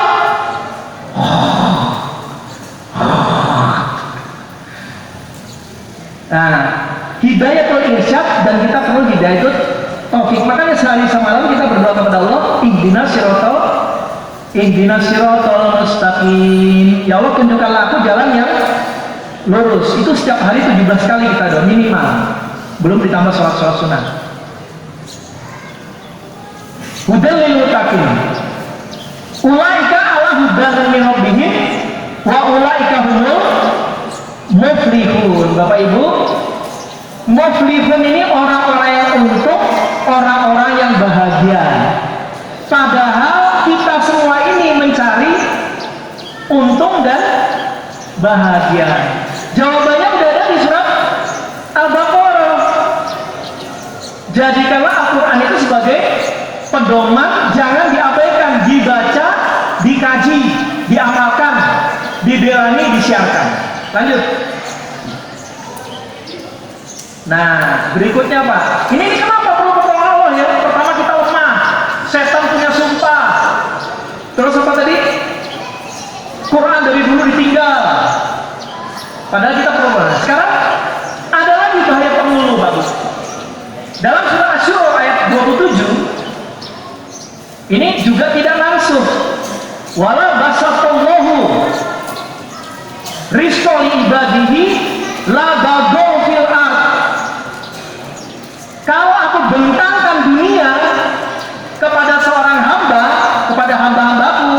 Nah, hidayatul irsyad dan kita perlu hidayatul taufik. Makanya sehari semalam kita berdoa kepada Allah, ihdinas siratal ihdinas siratal mustaqim. Ya Allah, tunjukkanlah aku jalan yang lurus. Itu setiap hari 17 kali kita doa minimal. Belum ditambah sholat-sholat sunnah. Hudal lil muttaqin. Ulaika ala hudan min rabbihim wa ulaika humul muflihun. Bapak Ibu, muflihun ini orang-orang yang untung, orang-orang yang bahagia. Padahal kita semua ini mencari untung dan bahagia. Jawabannya udah ada di surat Al-Baqarah. Jadikanlah Al-Quran itu sebagai pedoman, jangan diabaikan, dibaca, dikaji, diamalkan, didelani, disiarkan. Lanjut. Nah, berikutnya Pak. Ini kenapa perlu pertolongan Allah ya? Pertama kita lemah, setan punya sumpah. Terus apa tadi? Quran dari dulu ditinggal. Padahal kita perlu. Sekarang ada lagi bahaya penghulu bagus. Dalam surah Asy-Syura ayat 27 ini juga tidak langsung. Wala basatallahu rizqa li ibadihi la bagaw fil ard. Kalau aku bentangkan dunia kepada seorang hamba, kepada hamba-hambaku,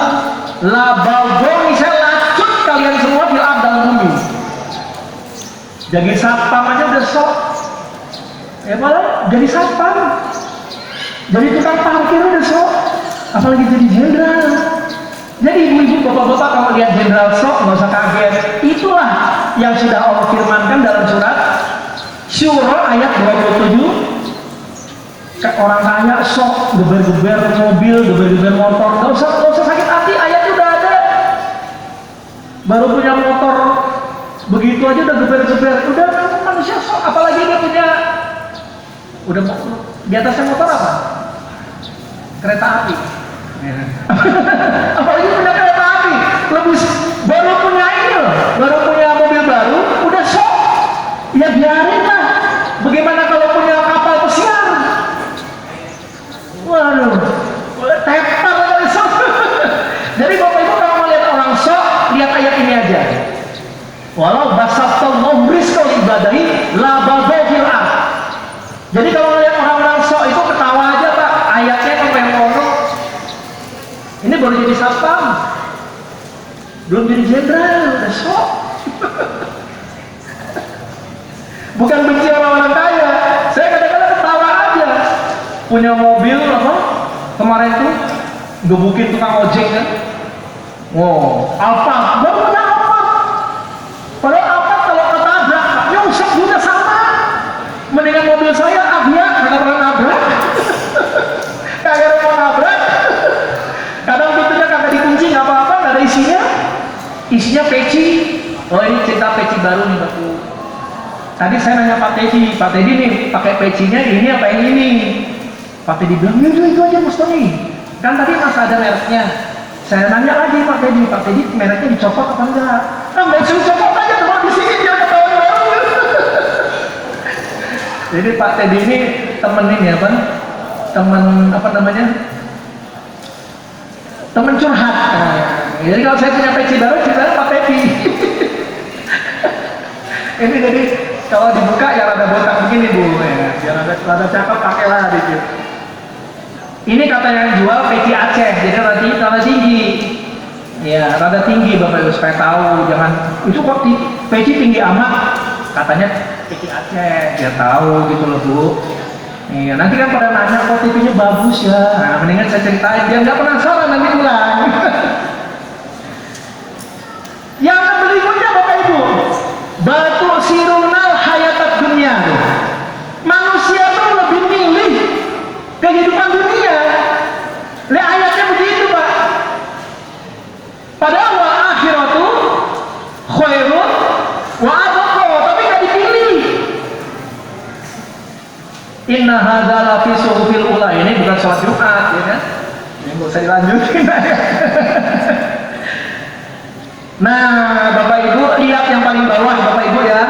la bagaw, saya lacut kalian semua fil ard, dalam bumi. Jadi satpam aja udah sok. Ya malah jadi satpam, jadi tukang parkir udah sok, apalagi jadi jenderal. Jadi ibu-ibu, bapak-bapak, kalau lihat jenderal sok nggak usah kaget. Itulah yang sudah Allah firmankan dalam surat Syura ayat 27. Orang kaya sok, geber-geber mobil, geber-geber motor, nggak usah sakit hati, ayatnya udah ada. Baru punya motor begitu aja udah geber-geber, udah manusia sok, apalagi dia punya, udah di atasnya motor apa? Kereta api. Apalagi punya kereta api, lebih baru punya ini loh, baru punya mobil baru, udah sok. Ya biarin lah. Bagaimana kalau punya kapal pesiar? Waduh, tepar kali sok. Jadi Bapak Ibu kalau melihat orang sok, lihat ayat ini aja. Walau basatallahu rizqa li ibadihi la bagaw fil ard. Jadi kalau melihat orang-orang sok itu ketawa aja Pak, ayatnya kan pengen ngomong. Ini baru jadi satpam, belum jadi jenderal, udah sok. Bukan benci orang-orang kaya, saya kadang-kadang ketawa aja. Punya mobil apa? Kemarin tuh gebukin tukang ojek kan? Wow, Alphard, baru punya Alphard. Padahal Alphard kalau ketabrak, nyungsep juga sama. Mendingan mobil saya Avia, nggak pernah nabrak. Kagak mau nabrak. Kadang pintunya kagak dikunci, nggak apa-apa, nggak ada isinya. Isinya peci. Oh ini cerita peci baru nih Bapak. Tadi saya nanya Pak Teddy nih pakai pecinya ini apa yang ini? Pak Teddy bilang itu aja Mas Tony. Kan tadi masih ada mereknya. Saya nanya lagi Pak Teddy mereknya dicopot apa enggak? Nah mau copot aja teman di sini dia ketahuan baru. Jadi Pak Teddy ini temenin ya Bang, temen apa namanya? Temen curhat. Nah, jadi kalau saya punya peci baru ceritanya Pak Teddy. Ini jadi kalau dibuka ya rada botak begini Bu, ya. Biar rada cakep pakailah dikit. Ini kata yang jual peci Aceh, jadi rada tinggi. Ya, rada tinggi Bapak Ibu supaya tahu, jangan itu kok peci tinggi amat. Katanya peci Aceh, biar tahu gitu loh Bu. Iya, nanti kan pada nanya kok TV-nya bagus ya. Nah, mendingan saya ceritain biar nggak penasaran nanti ulang. Yang berikutnya Bapak Ibu, batu sirunal hayatat dunia. Manusia tuh lebih milih kehidupan dunia. Lihat ayatnya begitu Pak. Padahal wa akhiratu khairun wa abqa, tapi nggak dipilih. Inna hadza la fi suhufil ula, ini bukan sholat Jumat ya kan? Ini nggak usah dilanjutin. Nah, Bapak Ibu lihat yang paling bawah Bapak Ibu ya.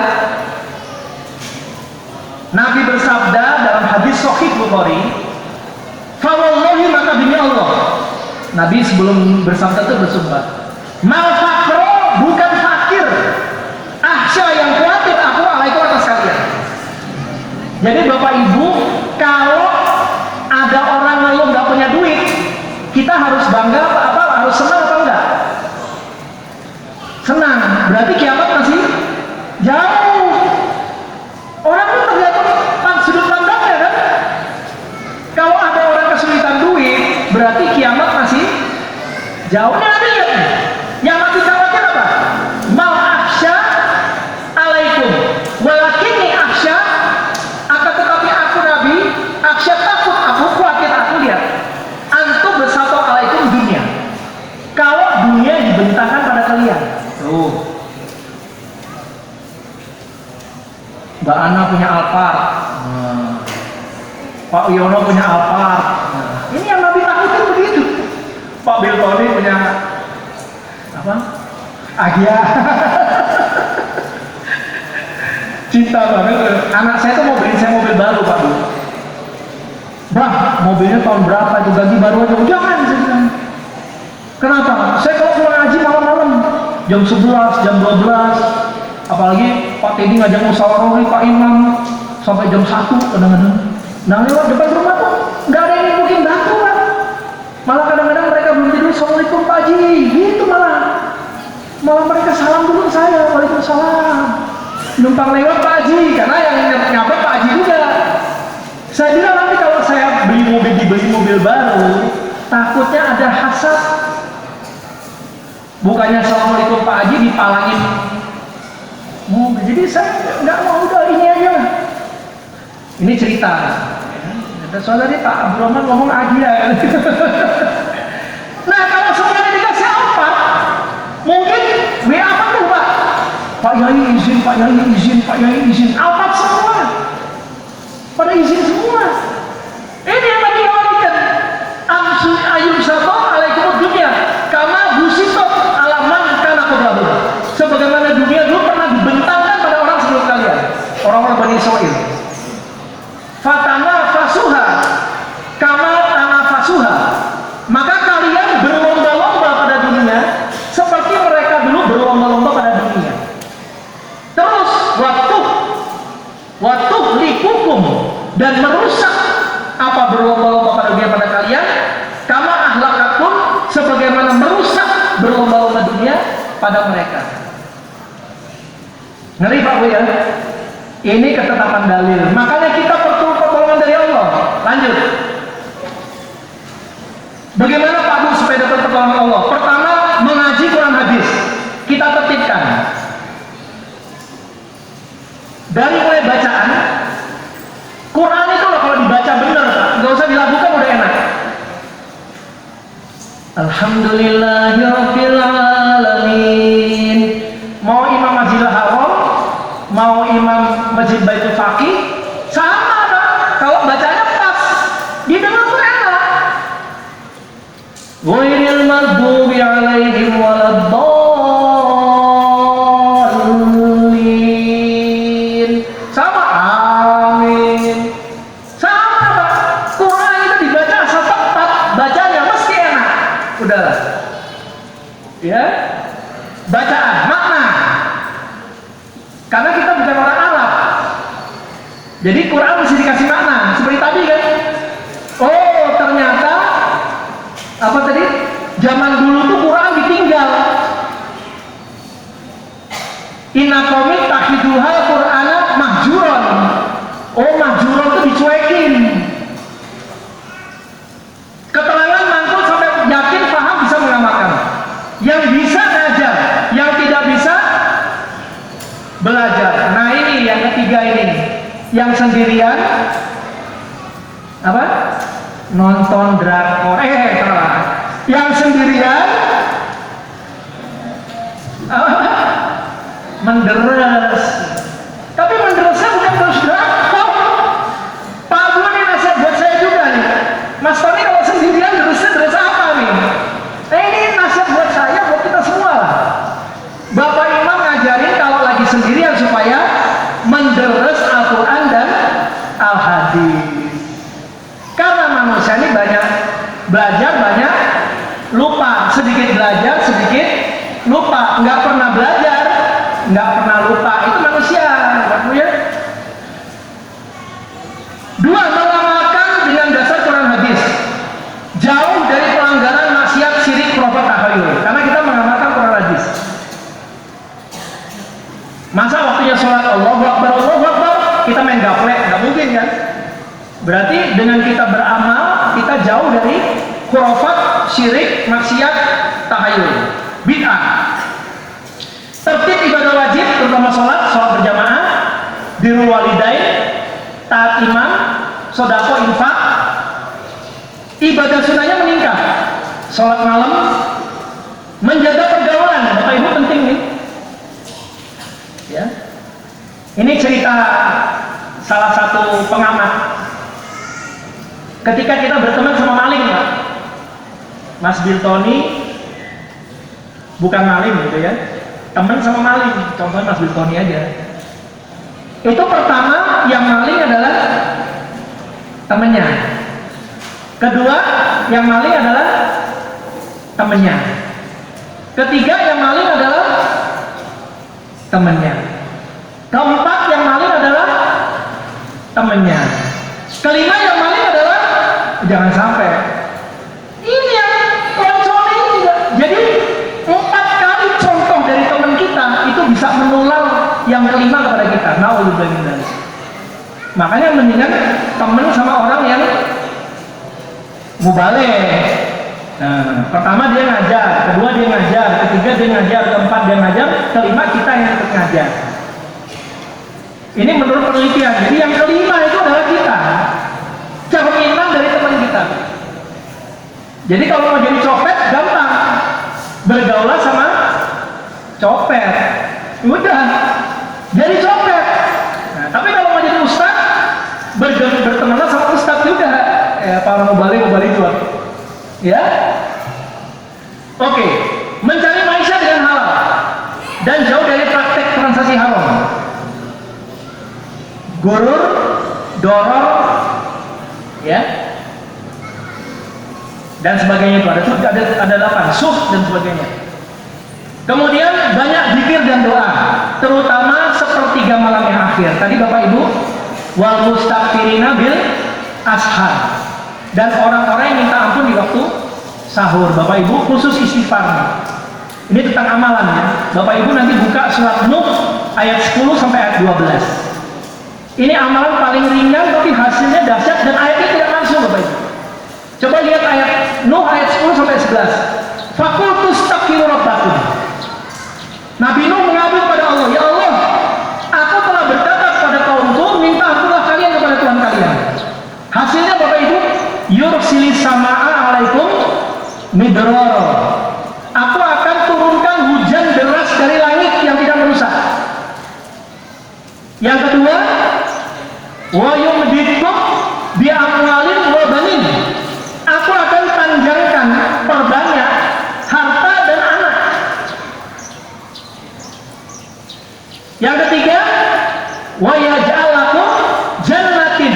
Nabi bersabda dalam hadis Sahih Bukhari, "Fa wallahi," maka demi Allah. Nabi sebelum bersabda itu bersumpah, mal fakro, bukan fakir, ahsya yang khawatir aku alaikum atas kalian. Jadi bapak ibu, kalau ada orang ngeluh nggak punya duit, kita harus bangga apa harus senang atau enggak? Senang, berarti kiamat masih jauh. Orang itu tergantung sudut pandangnya kan. Kalau ada orang kesulitan duit, berarti kiamat masih jauh. Ini Nabi lihat nih, yang Nabi khawatir apa? Mal akhsya alaikum, walakinni akhsya, akan tetapi aku Nabi akhsya takut, aku khawatir, aku lihat antum bersatu alaikum dunia. Kalau dunia dibentangkan pada kalian, tuh Mbak Ana punya Alphard, Pak Yono punya Alphard. Ini yang Nabi takutin begitu. Pak Bill Tony punya apa? Agia. Cinta banget. Anak saya tuh mau beliin saya mobil baru Pak Bu. Bang, mobilnya tahun berapa itu, ganti baru aja. Jangan, saya bilang. Kenapa? Saya kalau pulang ngaji malam-malam, jam 11, jam 12. Apalagi Pak Teddy ngajak musyawarah Pak Imam sampai jam 1 kadang-kadang. Nah lewat depan rumah tuh nggak ada yang mungkin bantu Pak. Malah kadang-kadang mereka belum tidur, Assalamualaikum Pak Haji, gitu malah mereka salam dulu ke saya, Waalaikumsalam. Numpang lewat Pak Haji, karena yang nyapa Pak Haji juga. Saya bilang nanti kalau saya dibeli mobil baru, takutnya ada hasad. Bukannya Assalamualaikum Pak Haji dipalangin. Jadi saya nggak mau, udah ini aja. Ini cerita. Soalnya tadi Pak Abdul Rahman ngomong agia. Nah kalau semuanya dikasih Alphard, mungkin WA apa tuh Pak? Pak Yai izin, Pak Yai izin, Pak Yai izin. Alphard semua, pada izin semua. Ini yang tadi khawatirkan. Amsu ayub sato alaikum dunia, kama busitot alaman kana qablahu. Sebagaimana dunia dulu pernah dibentangkan pada orang sebelum kalian, orang-orang Bani Israil. Fatana fasuha kama tanafasuha, maka kalian berlomba-lomba pada dunia seperti mereka dulu berlomba-lomba pada dunia. Terus waktu likukum, dan merusak apa berlomba-lomba pada dunia pada kalian, kama ahlakakum, sebagaimana merusak berlomba-lomba dunia pada mereka. Ngeri Pak Bu ya? Ini ketetapan dalil. Makanya kita perlu pertolongan dari Allah. Lanjut. Bagaimana Pak Bu supaya dapat pertolongan Allah? Pertama, mengaji Quran hadis. Kita tertibkan. Dari mulai bacaan, Quran itu loh kalau dibaca benar, nggak usah dilakukan udah enak. Alhamdulillahirabbil alamin. Mau Imam Masjidil Haram, mau Imam Masjid Baitul Faqih, sama Pak. Kalau bacanya pas, didengar tuh enak. Ghairil maghdubi alaihim waladdallin. Sama, amin. Sama Pak. Quran itu dibaca asal tepat, bacanya mesti enak. Udahlah. Ya. Bacaan, makna. Karena kita bukan orang Arab, jadi Quran mesti dikasih makna. Seperti tadi kan, oh ternyata apa tadi? Zaman dulu tuh Quran ditinggal. Inna qaumi takhiduha Qur'ana mahjuran. Oh mahjuran itu dicuekin. Keterangan mantul sampai yakin paham bisa mengamalkan. Yang bisa ngajar, yang tidak bisa belajar. Nah ini yang ketiga ini, yang sendirian apa? Nonton drakor. Salah. Yang sendirian menderes. Tapi menderesnya bukan terus drakor. Pak Bu ini nasihat buat saya juga nih. Mas Tony kalau sendirian deres apa nih? Ini nasihat buat saya, buat kita semua lah. Bapak Imam ngajarin kalau lagi sendirian supaya menderes Al-Quran dan Al-Hadis. Karena manusia ini banyak belajar, banyak lupa. sholat Allahu Akbar, kita main gaplek, nggak mungkin kan? Berarti dengan kita beramal, kita jauh dari khurafat, syirik, maksiat, tahayul, bid'ah. Tertib ibadah wajib, terutama sholat berjamaah, birrul walidain, taat imam, sedekah, infak. Ibadah sunnahnya meningkat, sholat malam, menjaga pergaulan. Bapak Ibu penting nih. Ya. Ini cerita salah satu pengamat. Ketika kita berteman sama maling, Pak, Mas Biltoni bukan maling gitu ya, teman sama maling, contohnya Mas Biltoni aja. Itu pertama yang maling adalah temennya, kedua yang maling adalah temennya, ketiga yang maling adalah temennya, keempat yang maling adalah temennya, kelima yang maling adalah, jangan sampai ini yang konsolnya ini juga. Jadi 4 kali contoh dari teman kita itu bisa menular yang kelima kepada kita. Naudzubillah. Makanya mendingan temen sama orang yang mubaleh. Nah, pertama dia ngajar, kedua dia ngajar, ketiga dia ngajar, keempat dia ngajar, kelima kita yang ikut ngajar. Ini menurut penelitian. Jadi yang kelima itu adalah kita, cerminan dari teman kita. Jadi kalau mau jadi copet gampang, bergaulah sama copet, udah jadi copet. Nah, tapi kalau mau jadi ustaz, bertemanlah sama ustaz juga. Para mubalik juga. Ya, oke. Mencari maisha dengan halal dan jauh dari praktek transaksi haram. Gurur, doror, ya, dan sebagainya itu ada 8, suh dan sebagainya. Kemudian banyak zikir dan doa, terutama sepertiga malam yang akhir. Tadi Bapak Ibu, wal mustaghfirina bil ashar, dan orang-orang yang minta ampun di waktu sahur. Bapak Ibu khusus istighfar. Ini tentang amalan ya. Bapak Ibu nanti buka surat Nuh ayat 10 sampai ayat 12. Ini amalan paling ringan tapi hasilnya dahsyat dan ayatnya tidak langsung, Bapak Ibu. Coba lihat ayat Nuh ayat 10 sampai 11. Faqultu astaghfiru rabbakum. Nabi Nuh mengadu kepada Allah, ya Allah, aku telah berkata kepada kaumku, minta ampunlah kalian kepada Tuhan kalian. Hasilnya Bapak Ibu, yursilis samaa alaikum midrara. Aku akan turunkan hujan deras dari langit yang tidak merusak. Yang kedua, wa yumditkum bi amwalin wa banin. Aku akan panjangkan, perbanyak harta dan anak. Yang ketiga, wa yaj'al lakum jannatin.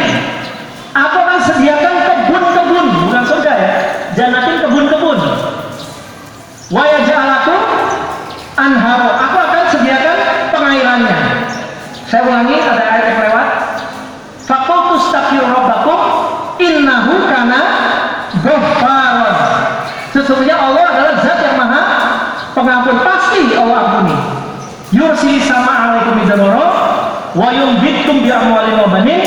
Aku akan sediakan kebun-kebun, bukan surga ya. Jannatin kebun-kebun. Wa yaj'al lakum anharu. Aku akan sediakan pengairannya. Saya ulangi, ada ayat yang lewat. Faqultu astaghfiru rabbakum innahu kana ghaffaran. Sesungguhnya Allah adalah zat yang maha pengampun, pasti Allah ampuni. Yursilis sama alaikum midrara wa yumbitkum bi amwalin wa banin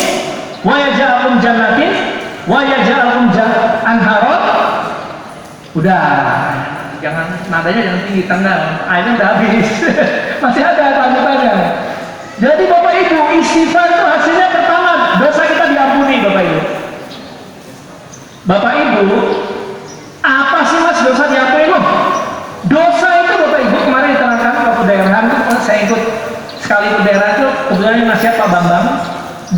wa yaj'alakum jannatin wa yaj'alakum anhara. Udah, jangan nadanya jangan tinggi, tengah. Airnya udah habis. Masih ada lanjutannya. Jadi Bapak Ibu, istighfar itu hasilnya pertama, dosa kita diampuni, Bapak Ibu. Bapak Ibu, apa sih Mas dosa diampuni loh? Dosa itu Bapak Ibu, kemarin diterangkan waktu daerah itu, saya ikut sekali ke daerah itu, kebetulan nasihat Pak Bambang.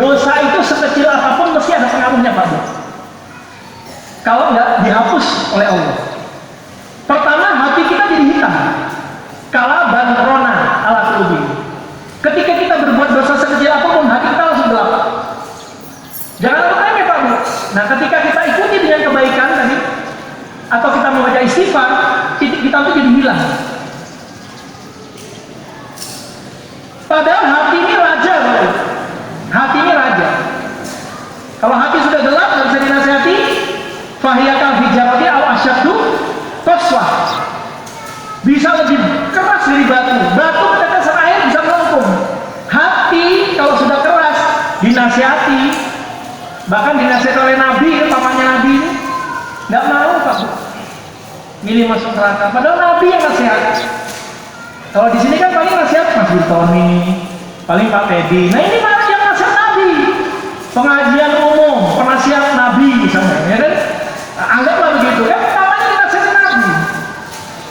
Dosa itu sekecil apapun mesti ada pengaruhnya Pak Bu. Kalau nggak dihapus oleh Allah. Pertama, hati kita jadi hitam. Kala banrona ala qulubi. Ketika kita berbuat dosa sekecil apapun, hati kita langsung gelap. Jangan bertanya Pak Bu. Nah, ketika kita ikuti dengan kebaikan tadi, atau kita membaca istighfar, titik kita itu jadi hilang. Padahal hati ini raja, Pak. Hati ini raja. Kalau hati sudah gelap, nggak bisa dinasihati, fahiyakal hijarati al asyaddu qaswah. Bisa lebih keras dari batu. dinasihati, bahkan dinasihati oleh Nabi, papanya Nabi ini nggak mau Pak Bu, milih masuk neraka. Padahal Nabi yang nasihat. Kalau di sini kan paling nasihat Mas Tony, paling Pak Teddy. Nah ini malah yang nasihat Nabi, pengajian umum, penasihat Nabi misalnya, ya kan? Anggaplah begitu kan, namanya dinasihati Nabi.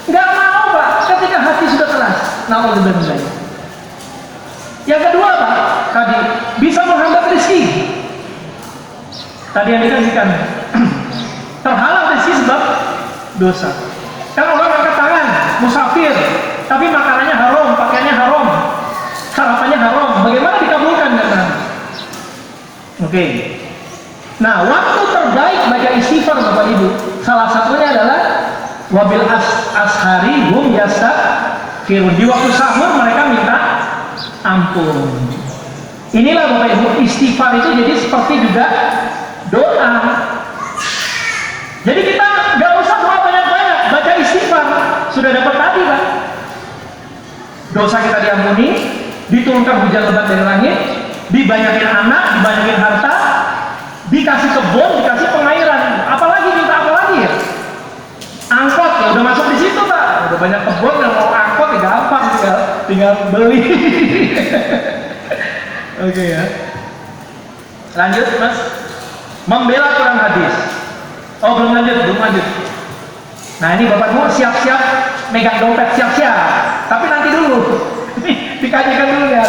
Nggak mau Pak, ketika hati sudah keras. Nauzubillah. Yang kedua Pak, tadi bisa menghambat rezeki. Tadi yang dikasihkan terhalang rezeki sebab dosa. Kan orang angkat tangan, musafir, tapi makanannya haram, pakaiannya haram, sarapannya haram. Bagaimana dikabulkan kan? Oke. Nah, waktu terbaik baca istighfar Bapak Ibu, salah satunya adalah wabil ashari hum yastaghfirun. Di waktu sahur mereka minta ampun. Inilah Bapak Ibu, istighfar itu jadi seperti juga doa. Jadi kita nggak usah doa banyak-banyak, baca istighfar sudah dapat tadi Pak. Dosa kita diampuni, diturunkan hujan lebat dari langit, dibanyakin anak, dibanyakin harta, dikasih kebun, dikasih pengairan. Apalagi minta apa lagi ya? Angkot ya udah masuk di situ Pak. Udah banyak kebun, yang mau angkot ya gampang, tinggal beli. Oke ya. Lanjut Mas. Membela Quran hadis. Oh belum lanjut. Nah ini Bapak Ibu siap-siap megang dompet, siap-siap. Tapi nanti dulu. Dikajikan dulu ya.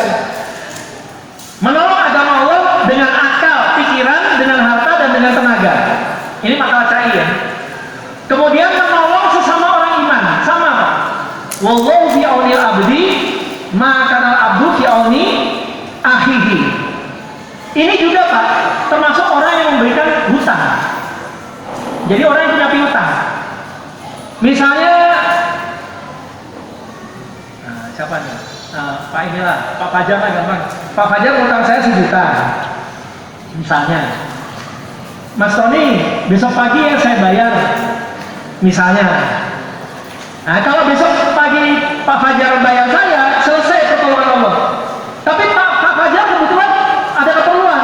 Menolong agama Allah dengan akal, pikiran, dengan harta dan dengan tenaga. Ini makalah cair ya. Kemudian menolong sesama orang iman, sama Pak. Wallahu fi aunil abdi, ma kana abdu fi auni akhihi. Ini juga Pak, termasuk orang yang memberikan hutang. Jadi orang yang punya piutang. Misalnya siapa nih? Pak inilah, Pak Fajar lah gampang. Pak Fajar utang saya 1 juta. Misalnya. Mas Tony, besok pagi yang saya bayar. Misalnya. Nah, kalau besok pagi Pak Fajar bayar saya, selesai pertolongan Allah. Tapi Pak Fajar kebetulan ada keperluan.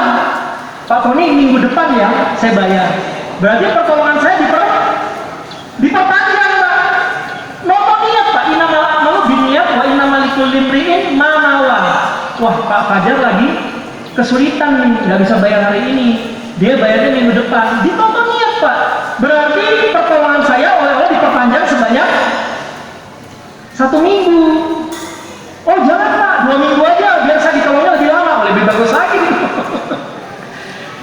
Pak Tony minggu depan ya saya bayar. Berarti pertolongan saya diperpanjang Pak. Nonton niat Pak, innamal a'malu binniyat wa innamal likulli imri'in ma nawa. Wah Pak Fajar lagi kesulitan nih, nggak bisa bayar hari ini. Dia bayarnya minggu depan. Ditonton niat Pak. Berarti pertolongan saya oleh Allah diperpanjang sebanyak 1 minggu. Oh jangan Pak, 2 minggu aja biar saya ditolongnya lebih lama, lebih bagus lagi.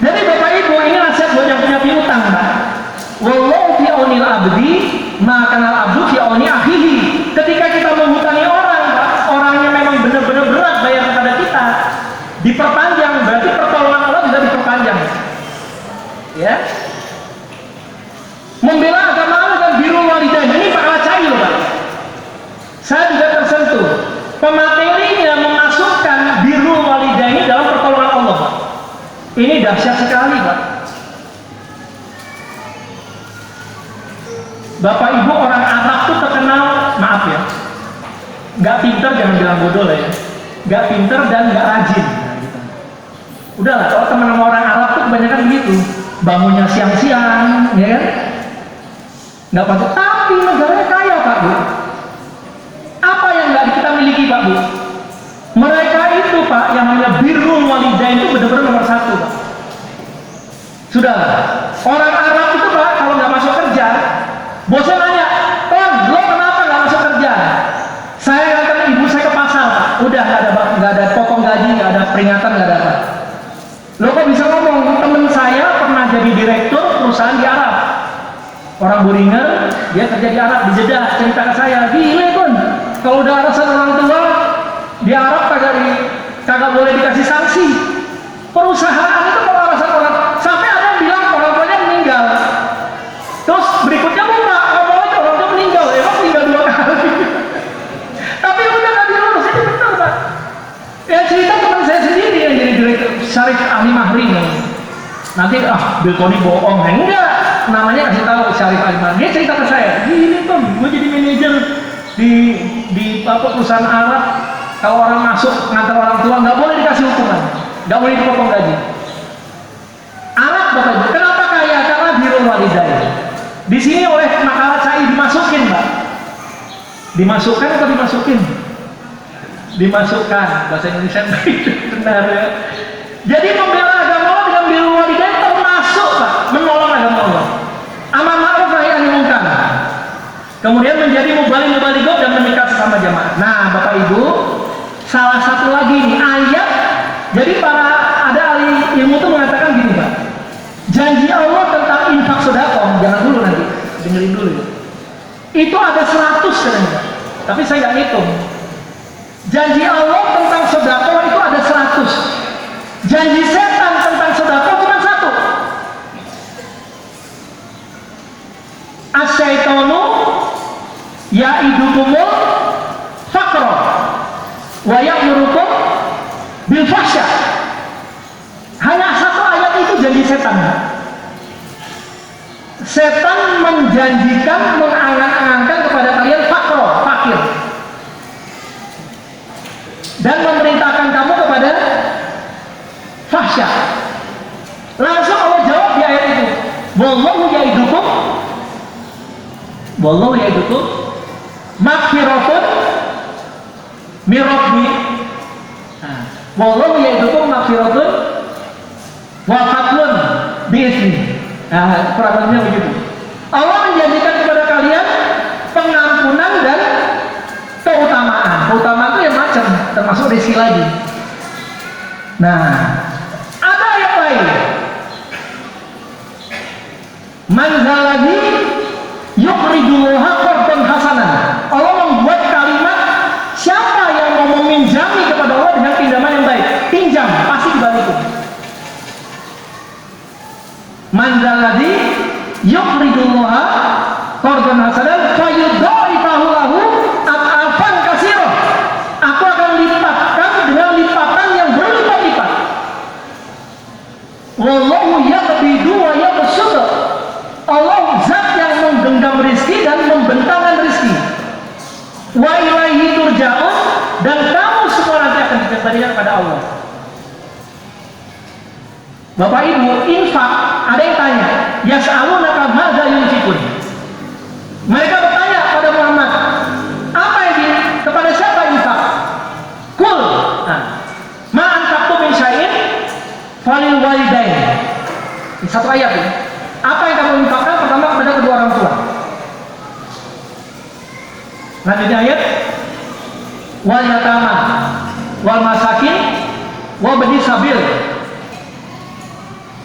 Jadi Bapak Ibu ini nasihat buat yang punya piutang Pak. Wallahu fi aunil abdi, ma kana abdu fi auni akhihi. Ketika kita menghutangi orang Pak, orangnya memang benar-benar berat bayar kepada kita, diperpanjang, berarti pertolongan Allah juga diperpanjang. Ya. Membela agama Allah dan birrul walidain. Ini pahala cair loh Pak. Saya juga tersentuh. Pematerinya memasukkan birrul walidain dalam pertolongan Allah Pak. Ini dahsyat sekali Pak. Bapak Ibu orang Arab tuh terkenal, maaf ya, nggak pinter, jangan bilang bodoh lah ya, nggak pinter dan nggak rajin. Nah, gitu. Udahlah, kalau teman sama orang Arab tuh kebanyakan begitu, bangunnya siang-siang, ya kan? Nggak patut. Tapi negaranya kaya Pak Bu. Apa yang nggak kita miliki Pak Bu? Mereka itu Pak yang namanya birrul walidain itu benar-benar nomor 1 Pak. Sudah, orang Arab itu Pak kalau nggak masuk kerja, bosnya nanya, lo kenapa nggak masuk kerja? Saya nganterin ibu saya ke pasar Pak. Udah nggak ada potong gaji, nggak ada peringatan, nggak ada apa. Lo kok bisa ngomong? Temen saya pernah jadi direktur perusahaan di Arab. Orang Buringer, dia kerja di Arab, di Jeddah, cerita ke saya, gile Kun, kalau udah alasan orang tua di Arab kagak boleh dikasih sanksi. Perusahaan itu kalau alasan orang, sampai ada yang bilang orang tuanya meninggal. Terus berikutnya lupa, ngomong lagi orang tua meninggal, emang meninggal 2 kali. Tapi udah nggak diurus, ini benar Pak. Ya cerita teman saya sendiri yang jadi direktur Syarif Ahli Mahri. Nanti Bill Tony bohong, enggak. Namanya kasih tahu Syarif Ahli Mahri. Dia cerita ke saya, gini Tom, gue jadi manajer di perusahaan Arab. Kalau orang masuk ngantar orang tua nggak boleh dikasih hukuman. nggak boleh dipotong gaji. Anak Bapak Ibu, kenapa kaya? Karena birrul walidain. Di sini oleh makalah cai dimasukin, Mbak. Dimasukkan atau dimasukin? Dimasukkan. Bahasa Indonesia benar ya. Jadi membela agama Allah dengan birrul walidain termasuk, Pak, menolong agama Allah. Amar ma'ruf nahi anil munkar. Kemudian menjadi mubaligh dan menikah sesama jamaah. Nah, Bapak Ibu, salah satu lagi nih ayat. Jadi ada ahli ilmu itu mengatakan gini, Pak. Janji Allah tentang infak sedekah, jangan dulu nanti, dengerin dulu. Itu ada 100 katanya, tapi saya nggak hitung. Janji Allah tentang sedekah itu ada 100. Janji setan tentang sedekah cuma 1. Asyaitonu ya'idukumul faqra wa ya'murukum bil fahsya. Hanya 1 ayat itu janji setan. Setan menjanjikan, mengangan-angankan kepada kalian fakir, dan memerintahkan kamu kepada fahsya. Langsung Allah jawab di ayat itu, wallahu ya'idukum maghfiratun min rabbi. Wallahu ya'idukum maghfiratun wa fadlun bi'izni. Nah, kurang lebihnya begitu. Allah menjanjikan kepada kalian pengampunan dan keutamaan. Keutamaan itu yang macam, termasuk rezeki lagi. Nah, ada ayat lain. Man zalladzi yuqridullaha qardan hasanan. Allah membuat kalimat, siapa yang mau meminjami kepada Allah dengan pinjaman yang baik, pinjam, pasti dibalikin. Man zalladzi yuqridullaha qardan hasanan fayudha'ifahu lahu ad'afan katsirah. Aku akan lipatkan dengan lipatan yang berlipat-lipat. Wallahu yaqbidu wa yabsut. Allah zat yang menggenggam rezeki dan membentangkan rezeki. Wa ilaihi turja'un, dan kamu semua nanti akan dikembalikan kepada Allah. Bapak Ibu, infak, ada yang tanya, yas'alunaka madza yunfikun. Mereka bertanya pada Muhammad, apa yang kepada siapa infak? Kul, ma anfaqtum min syai'in falil walidain. Ini satu ayat ya. Apa yang kamu infakkan? Pertama kepada kedua orang tua. Lanjutnya ayat, wal yatama wal masakin wa bani sabil.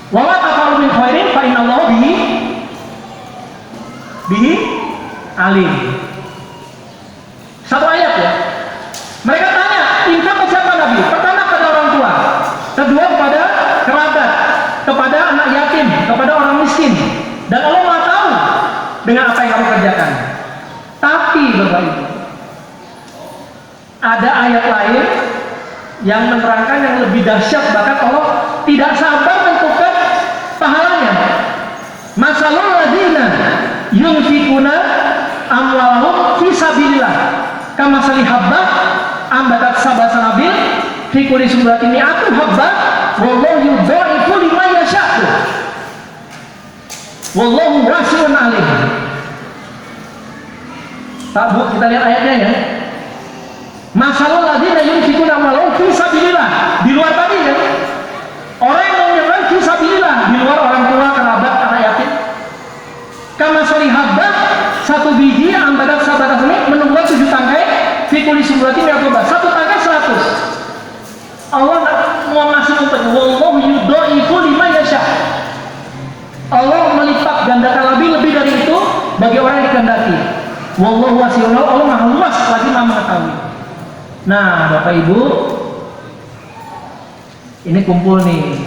Wa ma taqalu min khairin fa innallaha bihi alim. Satu ayat ya. Mereka tanya, infak ke siapa Nabi? Pertama kepada orang tua, kedua kepada kerabat, kepada anak yatim, kepada orang miskin. Dan Allah Maha tahu dengan apa yang kamu kerjakan. Tapi Bapak Ibu, ada ayat lain yang menerangkan yang lebih dahsyat, bahkan Allah tidak sabar menentukan pahalanya. Masalul ladzina yunfikuna amwalahum fi sabilillah kamasali habbah ambatat sab'a sanabil fi kulli sumratin mi'atu habbah wallahu yudha'ifu liman yasha'u wallahu wasi'un 'alim. Pak Bu, kita lihat ayatnya ya. Masalul ladzina yunfikuna amwalahum fi sabilillah, di luar tadi ya. Orang yang menyerahkan fi sabilillah, di luar orang tua, kerabat, anak yatim. Kama habbah, 1 biji ambadat sabatas ini menumbuh 7 tangkai fikuli sumberati mi'atubah, 1 tangkai 100. Allah mau ngasih umpet, wallahu yudha'ifu liman yasha. Allah melipat gandakan lebih dari itu bagi orang yang dikehendaki. Wallahu wasi'un, Allah maha luas lagi maha mengetahui. Nah, Bapak Ibu, ini kumpul nih.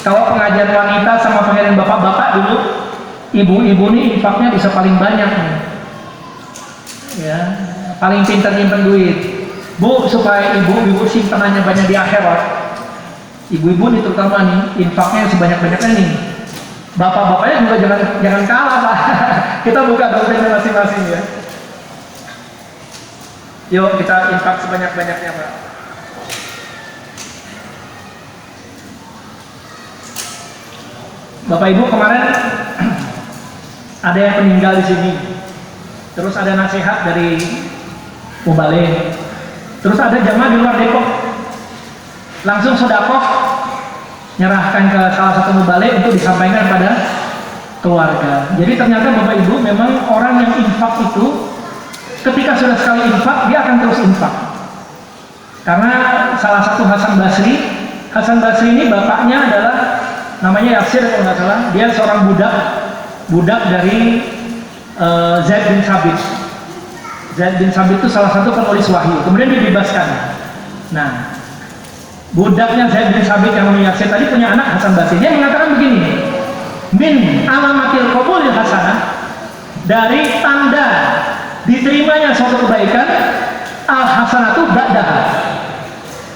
Kalau pengajian wanita sama pengajian bapak-bapak dulu, ibu-ibu nih infaknya bisa paling banyak nih. Ya, paling pintar nyimpen duit. Bu, supaya ibu-ibu simpanannya banyak di akhirat. Ibu-ibu nih terutama nih, infaknya sebanyak-banyaknya nih. Bapak-bapaknya juga jangan kalah Pak. Kita buka dompetnya masing-masing ya. Yuk kita infak sebanyak-banyaknya Pak. Bapak Ibu, kemarin ada yang meninggal di sini. Terus ada nasihat dari Mubalik. Terus ada jamaah di luar Depok. Langsung sedekah nyerahkan ke salah satu Mubalik untuk disampaikan pada keluarga. Jadi ternyata Bapak Ibu, memang orang yang infak itu ketika sudah sekali infak, dia akan terus infak. Karena salah satu Hasan Basri ini bapaknya adalah namanya Yasir kalau nggak salah. Dia seorang budak dari Zaid bin Sabit. Zaid bin Sabit itu salah satu penulis wahyu. Kemudian dibebaskan. Nah, budaknya Zaid bin Sabit yang namanya Yasir tadi punya anak Hasan Basri. Dia mengatakan begini, min alamatil qabulil hasanah, dari tanda diterimanya suatu kebaikan, al hasanatu ba'daha,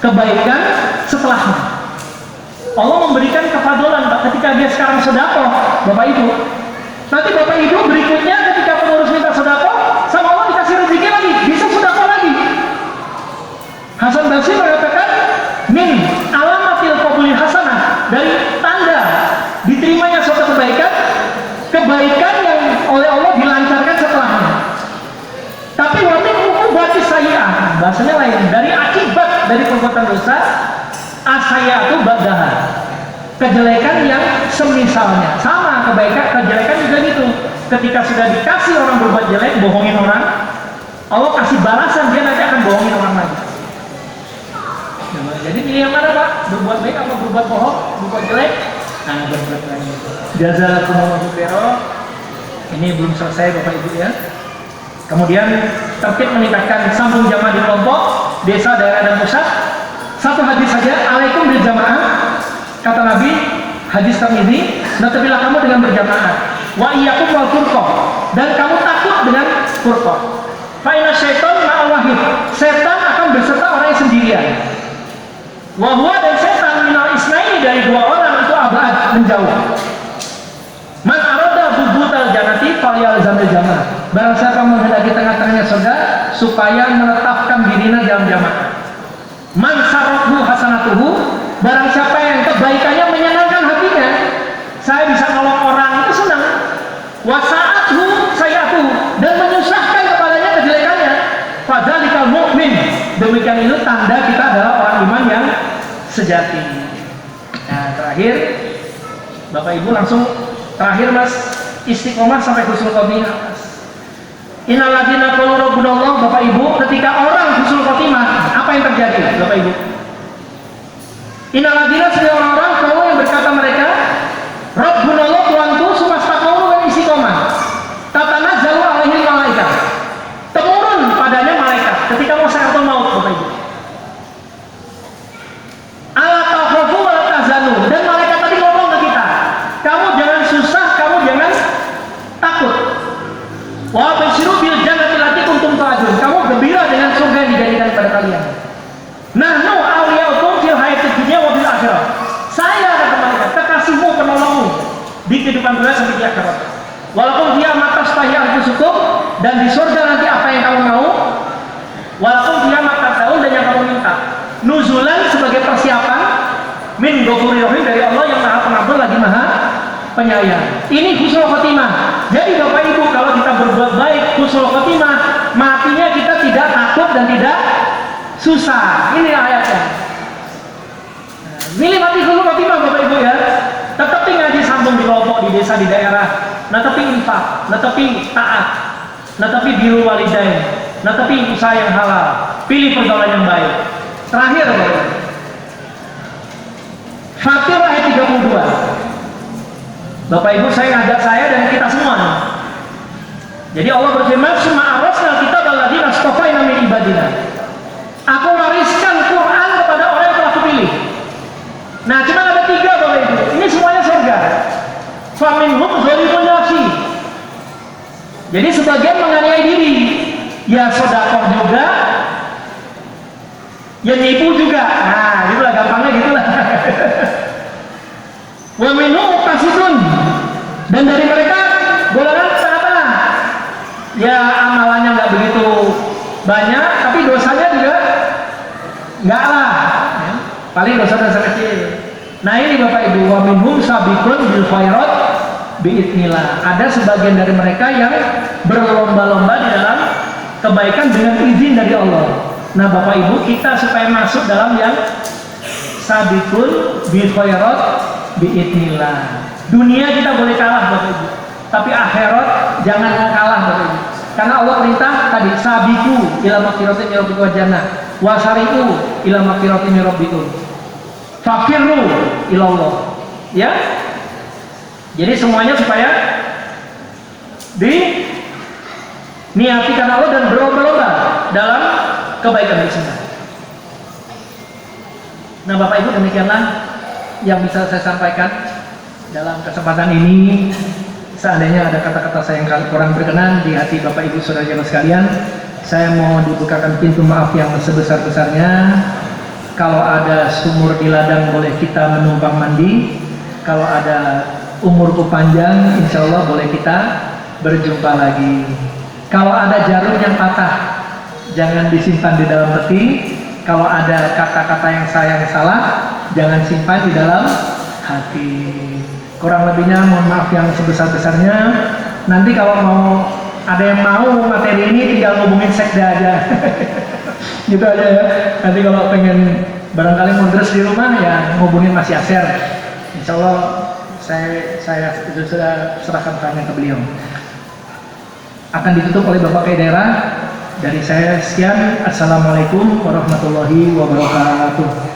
kebaikan setelahnya. Allah memberikan kefadolan ketika dia sekarang sedekah, Bapak Ibu. Nanti Bapak Ibu berikutnya ketika pengurus minta sedekah, sama Allah dikasih rezeki lagi, bisa sedekah lagi. Hasan Basri mengatakan min alamatil qabulil hasanah, dari tanda diterimanya suatu kebaikan yang oleh Allah dilancarkan setelahnya. Tapi wamin ukubati sayyi'ah, bahasanya lain, dari akibat dari perbuatan dosa, asayatu ba'daha, kejelekan yang semisalnya. Sama, kejelekan juga gitu. Ketika sudah dikasih orang berbuat jelek, bohongin orang, Allah kasih balasan, dia nanti akan bohongin orang lagi. Jadi pilih yang mana Pak? Berbuat baik atau berbuat bohong? Berbuat jelek? Nah, berbuat baik. Jazakumullahu khairan. Ini belum selesai Bapak Ibu ya. Kemudian tertib meningkatkan sambung jamaah di kelompok, desa, daerah, dan pusat. Satu hadis saja, alaikum bil jamaah, kata Nabi, hadis Tirmidzi, natabilah kamu dengan berjamaah. Wa iyyakum wal furqah, dan kamu takut dengan furqah. Fa inna syaitan ma'al wahid, setan akan berserta orang yang sendirian. Wa huwa, dan setan minal isnaini, dari dua orang itu abad, menjauh. Man arada bubutal jannati falyalzamil jamaah. Barang siapa menghendaki tengah-tengahnya surga, supaya menetapkan dirinya dalam jamaah. Man sarrahu hasanatuhu, barang siapa yang kebaikannya menyenangkan hatinya, saya bisa nolong orang itu senang. Wa sa'athu sayatu, dan menyusahkan kepadanya kejelekannya, fadzalikal mu'min, demikian itu tanda kita adalah orang iman yang sejati. Nah, terakhir Bapak Ibu langsung terakhir Mas, istiqomah sampai husnul khotimah. Innal ladzina qalu rabbunallah, Bapak Ibu, ketika orang husnul khotimah, apa yang terjadi Bapak Ibu? Innal ladzina, setiap orang-orang qalu yang berkata mereka, rabbunallah, Tuhanku, sumastaqamu dan istiqomah, tatanazzalu alaihil malaikat, temurun padanya malaikat ketika mau sakaratul maut Bapak Ibu. Ala takhafu wa la tahzanu, dan malaikat tadi ngomong ke kita, kamu jangan susah, kamu jangan takut. Wa basyiru bil jannati allati kuntum tu'adun, kamu gembira dengan surga yang dijadikan pada kalian. Nahnu awliyaukum fil hayatid dunya wa bil akhirah, saya kata malaikat kekasihmu, penolongmu di kehidupan dunia sampai di akhirat. Walaupun dia matas tahi anfusukum, dan di surga nanti apa yang kamu mau. Walaupun dia matas daun, dan yang kamu minta. Nuzulan, sebagai persiapan, min ghafurur rahim, dari Allah yang Maha Pengampun lagi Maha Penyayang. Ini husnul khotimah. Jadi Bapak Ibu, kalau kita berbuat baik, husnul khotimah, matinya kita tidak takut dan tidak susah. Ini ayatnya. Milih mati husnul khotimah Bapak Ibu ya. Tetapi ngaji sambung di kelompok, di desa, di daerah. Netapi infak, netapi taat, netapi birrul walidain, netapi usaha yang halal. Pilih pergaulan yang baik. Terakhir Bapak Ibu, Fatir ayat 32. Bapak Ibu, saya ngajak saya dan kita semua. Jadi Allah berfirman, "Summa arsalna kita alladzina astafaina min ibadina." Aku wariskan Quran kepada orang yang telah kupilih. Nah, cuma ada 3 Bapak Ibu. Ini semuanya surga. Faminhum dzalimun nafsi. Jadi sebagian menganiaya diri, ya sedekah juga, ya nipu juga. Nah, itulah gampangnya gitulah. Wa minhum muqtasidun, dan dari mereka golongan tengah-tengah. Ya amalannya nggak begitu banyak, tapi dosanya juga nggak lah. Ya. Paling dosa-dosa kecil. Nah ini Bapak Ibu, wa minhum sabiqun bil khairat biidznillah. Ada sebagian dari mereka yang berlomba-lomba di dalam kebaikan dengan izin dari Allah. Nah Bapak Ibu, kita supaya masuk dalam yang sabiqun bil khairat biidznillah. Dunia kita boleh kalah Bapak Ibu, tapi akhirat jangan kalah Bapak Ibu. Karena Allah perintah tadi sabiqu ila maghfiratin min rabbikum wa jannah wasari'u ila maghfiratin min rabbikum fakirru ilallah, ya. Jadi semuanya supaya diniati karena Allah dan berlomba-lomba dalam kebaikan bersama. Nah Bapak Ibu, demikianlah yang bisa saya sampaikan dalam kesempatan ini. Seandainya ada kata-kata saya yang kurang berkenan di hati Bapak Ibu saudara-saudara sekalian, saya mau dibukakan pintu maaf yang sebesar-besarnya. Kalau ada sumur di ladang boleh kita menumpang mandi. Kalau ada umurku panjang, insya Allah boleh kita berjumpa lagi. Kalau ada jarum yang patah, jangan disimpan di dalam peti. Kalau ada kata-kata yang sayang salah, jangan simpan di dalam hati. Kurang lebihnya mohon maaf yang sebesar-besarnya. Nanti kalau mau ada yang mau materi ini tinggal ngubungin sekda aja. Gitu aja ya. Nanti kalau pengen barangkali mundur di rumah ya ngubungin Mas Yaser. Insya Allah saya itu sudah serahkan tanya ke beliau. Akan ditutup oleh Bapak Kepala Daerah. Dari saya sekian. Assalamualaikum warahmatullahi wabarakatuh.